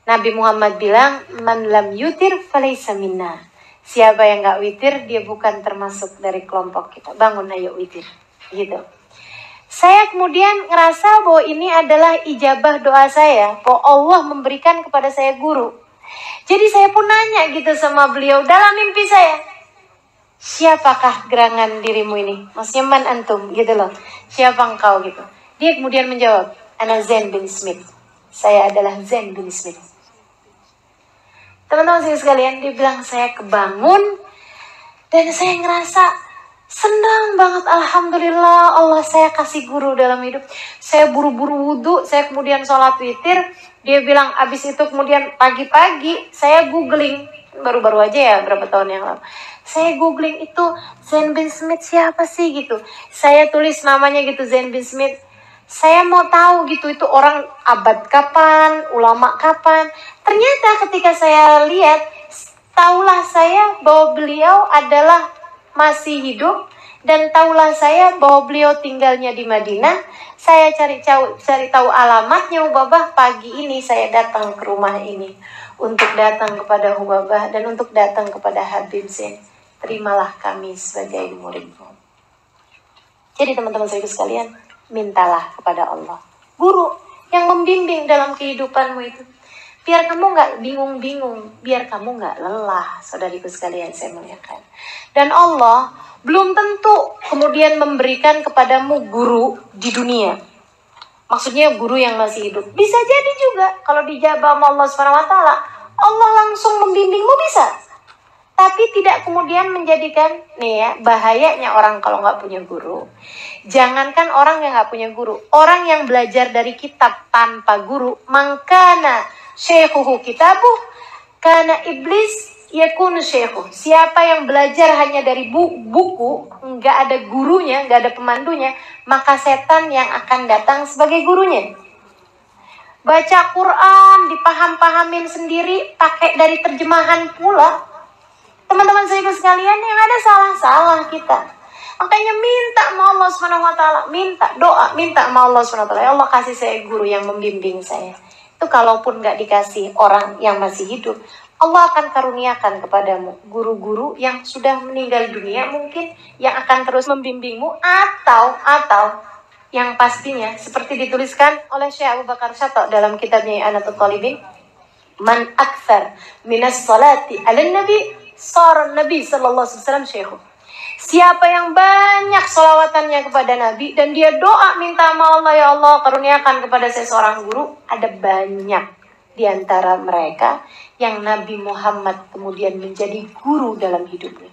Nabi Muhammad bilang, man lam yutir falaysa minna. Siapa yang gak witir, dia bukan termasuk dari kelompok kita. Bangun ayo witir, gitu. Saya kemudian ngerasa bahwa ini adalah ijabah doa saya, bahwa Allah memberikan kepada saya guru. Jadi saya pun nanya gitu sama beliau dalam mimpi saya, siapakah gerangan dirimu ini? Maksudnya man antum gitu loh, siapa engkau gitu. Dia kemudian menjawab, ana Zain bin Smith. Saya adalah Zain bin Smith. Teman-teman sekalian, dia bilang saya kebangun dan saya ngerasa senang banget, alhamdulillah Allah saya kasih guru dalam hidup. Saya buru-buru wudhu, saya kemudian sholat witir. Dia bilang abis itu kemudian pagi-pagi saya googling, baru-baru aja ya berapa tahun yang lalu. Saya googling itu Zain bin Smith siapa sih gitu. Saya tulis namanya gitu, Zain bin Smith. Saya mau tahu gitu itu orang abad kapan, ulama kapan. Ternyata ketika saya lihat, tahulah saya bahwa beliau adalah masih hidup, dan tahulah saya bahwa beliau tinggalnya di Madinah. Saya cari tahu alamatnya Hubabah. Pagi ini saya datang ke rumah ini untuk datang kepada Hubabah dan untuk datang kepada Habib Zain. Terimalah kami sebagai muridmu. Jadi teman-teman saya sekalian, mintalah kepada Allah guru yang membimbing dalam kehidupanmu itu. Biar kamu nggak bingung-bingung, biar kamu nggak lelah, saudariku sekalian saya muliakan. Dan Allah belum tentu kemudian memberikan kepadamu guru di dunia. Maksudnya guru yang masih hidup. Bisa jadi juga kalau dijabah sama Allah SWT, Allah langsung membimbingmu bisa. Tapi tidak kemudian menjadikan, nih ya, bahayanya orang kalau nggak punya guru. Jangankan orang yang nggak punya guru, orang yang belajar dari kitab tanpa guru, mangkana syekhuhu kitabuh, karena iblis yakunu syekhuh. Siapa yang belajar hanya dari buku, nggak ada gurunya, nggak ada pemandunya, maka setan yang akan datang sebagai gurunya. Baca Quran, dipaham-pahamin sendiri, pakai dari terjemahan pula. Teman-teman saya sekalian, yang ada salah-salah kita. Makanya minta sama Allah SWT, minta doa, minta sama Allah SWT. Ya Allah, kasih saya guru yang membimbing saya. Itu kalaupun gak dikasih orang yang masih hidup, Allah akan karuniakan kepadamu guru-guru yang sudah meninggal dunia mungkin, yang akan terus membimbingmu, atau yang pastinya seperti dituliskan oleh Syekh Abu Bakar Syato dalam kitabnya I'anatul Talibin, man akthar minas salati ala nabi sar Nabi sallallahu alaihi wasallam syekhu. Siapa yang banyak selawatannya kepada Nabi dan dia doa minta sama Allah, ya Allah karuniakan kepada saya seorang guru, ada banyak di antara mereka yang Nabi Muhammad kemudian menjadi guru dalam hidupnya.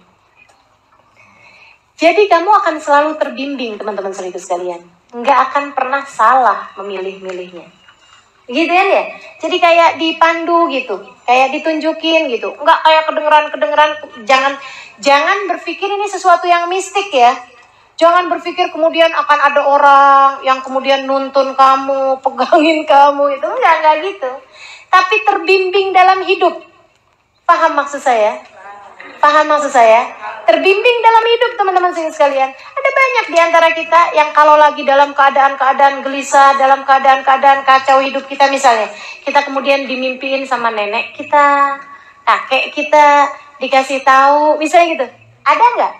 Jadi kamu akan selalu terbimbing, teman-teman sekalian. Nggak akan pernah salah memilih-milihnya. Gitu kan ya? Jadi kayak dipandu gitu, kayak ditunjukin gitu. Enggak kayak kedengeran. Jangan berpikir ini sesuatu yang mistik ya. Jangan berpikir kemudian akan ada orang yang kemudian nuntun kamu, pegangin kamu, itu enggak gitu. Tapi terbimbing dalam hidup. Paham maksud saya? Paham maksud saya? Terbimbing dalam hidup, teman-teman sekalian. Ada banyak di antara kita yang kalau lagi dalam keadaan-keadaan gelisah, dalam keadaan-keadaan kacau hidup kita misalnya, kita kemudian dimimpiin sama nenek kita, kakek kita, dikasih tahu, misalnya gitu. Ada nggak?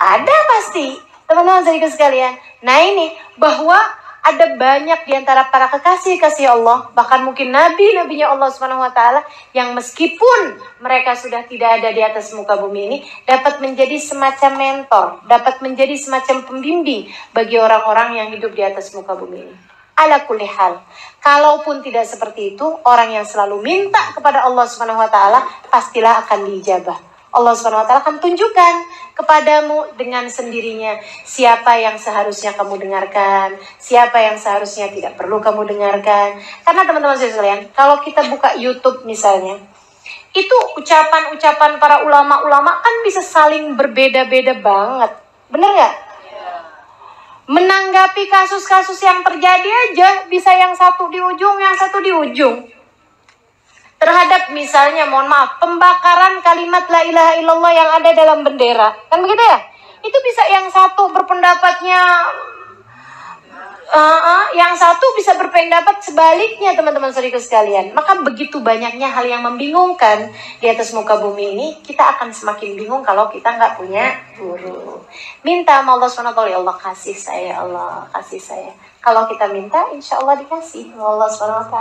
Ada pasti, teman-teman sekalian. Nah ini, bahwa ada banyak di antara para kekasih-kasih Allah, bahkan mungkin nabi-nabinya Allah SWT, yang meskipun mereka sudah tidak ada di atas muka bumi ini, dapat menjadi semacam mentor, dapat menjadi semacam pembimbing bagi orang-orang yang hidup di atas muka bumi ini. Ala kulli hal, kalaupun tidak seperti itu, orang yang selalu minta kepada Allah SWT pastilah akan diijabah. Allah SWT akan tunjukkan kepadamu dengan sendirinya siapa yang seharusnya kamu dengarkan, siapa yang seharusnya tidak perlu kamu dengarkan. Karena teman-teman sekalian, kalau kita buka YouTube misalnya, itu ucapan-ucapan para ulama-ulama kan bisa saling berbeda-beda banget. Bener nggak? Menanggapi kasus-kasus yang terjadi aja, bisa yang satu di ujung, yang satu di ujung. Terhadap misalnya, mohon maaf, pembakaran kalimat la ilaha illallah yang ada dalam bendera. Kan begitu ya? Itu bisa yang satu berpendapatnya, yang satu bisa berpendapat sebaliknya, teman-teman saudaraku sekalian. Maka begitu banyaknya hal yang membingungkan di atas muka bumi ini, kita akan semakin bingung kalau kita nggak punya guru. Minta sama Allah SWT, ya Allah kasih saya, Allah kasih saya. Kalau kita minta, insya Allah dikasih Allah SWT.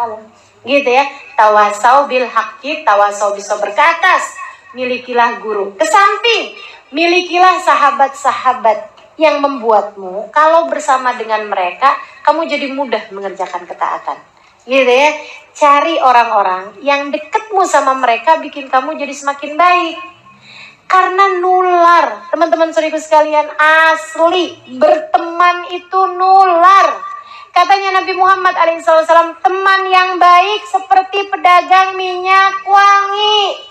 Gitu ya, tawasau bil haqqi, tawasau bisobr. Ke atas, milikilah guru. Ke samping, milikilah sahabat-sahabat yang membuatmu kalau bersama dengan mereka kamu jadi mudah mengerjakan ketaatan. Gitu ya, cari orang-orang yang dekatmu sama mereka bikin kamu jadi semakin baik. Karena nular, teman-teman saudaraku sekalian, asli berteman itu nular. Katanya Nabi Muhammad SAW, teman yang baik seperti pedagang minyak wangi.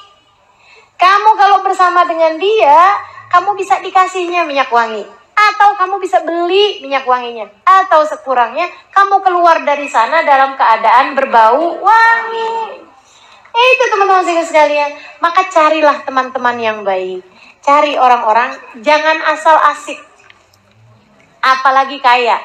Kamu kalau bersama dengan dia, kamu bisa dikasihnya minyak wangi. Atau kamu bisa beli minyak wanginya. Atau sekurangnya, kamu keluar dari sana dalam keadaan berbau wangi. Itu teman-teman sekalian. Maka carilah teman-teman yang baik. Cari orang-orang, jangan asal asik. Apalagi kaya.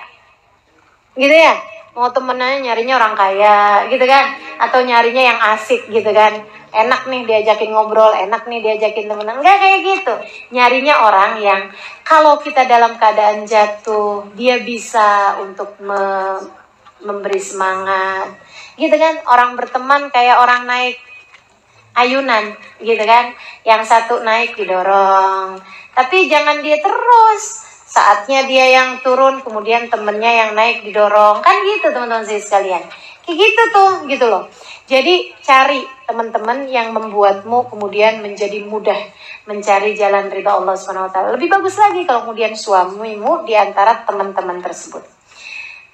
Gitu ya, mau temennya nyarinya orang kaya gitu kan, atau nyarinya yang asik gitu kan, enak nih diajakin ngobrol, enak nih diajakin temenan. Enggak kayak gitu, nyarinya orang yang kalau kita dalam keadaan jatuh, dia bisa untuk memberi semangat. Gitu kan, orang berteman kayak orang naik ayunan, gitu kan. Yang satu naik didorong, tapi jangan dia terus. Saatnya dia yang turun, kemudian temennya yang naik didorong. Kan gitu teman-teman sekalian. Kayak gitu tuh, gitu loh. Jadi cari teman-teman yang membuatmu kemudian menjadi mudah mencari jalan ridha Allah SWT. Lebih bagus lagi kalau kemudian suamimu di antara teman-teman tersebut,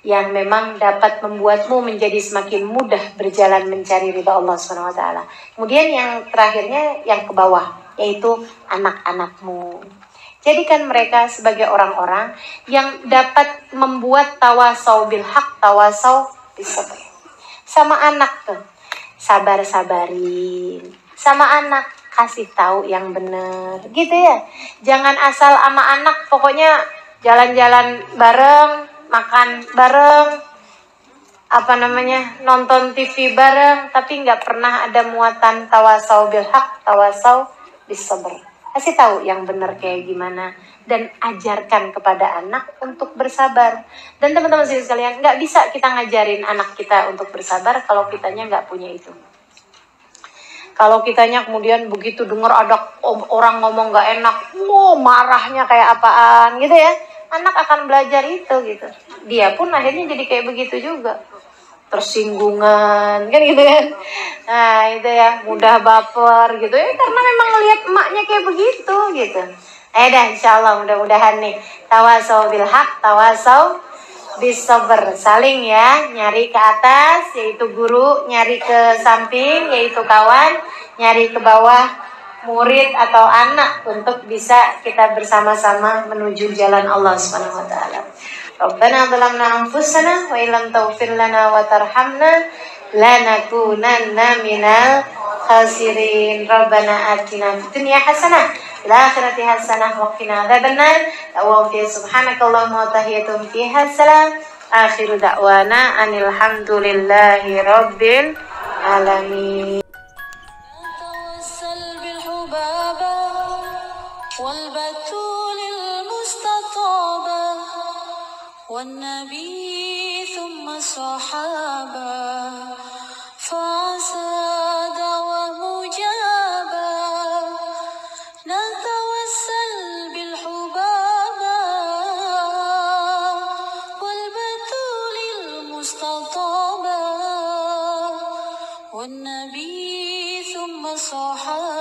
yang memang dapat membuatmu menjadi semakin mudah berjalan mencari ridha Allah SWT. Kemudian yang terakhirnya yang ke bawah, yaitu anak-anakmu. Jadikan mereka sebagai orang-orang yang dapat membuat tawasau bil haq, tawasau bis sabr. Sama anak tuh, sabar-sabarin. Sama anak, kasih tahu yang benar, gitu ya. Jangan asal sama anak pokoknya jalan-jalan bareng, makan bareng, nonton TV bareng, tapi nggak pernah ada muatan tawasau bil haq, tawasau bis sabr. Kasih tahu yang benar kayak gimana, dan ajarkan kepada anak untuk bersabar. Dan teman-teman sekalian, nggak bisa kita ngajarin anak kita untuk bersabar kalau kitanya nggak punya itu. Kalau kitanya kemudian begitu dengar ada orang ngomong nggak enak, marahnya kayak apaan gitu ya, anak akan belajar itu gitu. Dia pun akhirnya jadi kayak begitu juga, tersinggungan kan gitu kan. Nah itu ya, mudah baper gitu ya, karena memang ngelihat emaknya kayak begitu gitu. Dah insyaallah mudah-mudahan nih tawasau bil haq, tawasau bis sabr. Saling ya, nyari ke atas yaitu guru, nyari ke samping yaitu kawan, nyari ke bawah murid atau anak, untuk bisa kita bersama-sama menuju jalan Allah Subhanahu wa taala. Rabbana zalamna anfusana wa illam taghfir lana wa tarhamna lanakunanna minal khasirin. Rabbana atina fid dunya hasanah fil akhirati hasanah wa qina adzabannar. Wa subhanakallahumma wa tahiyatum fiha salam. Akhiru da'wana anil hamdulillahi rabbil alamin. توسل بالحبابة والبتول المستطابة والنبي ثم الصحابة فعسى دعوة مجابة نتوسل بالحبابة والبتول المستطابة والنبي ثم الصحابة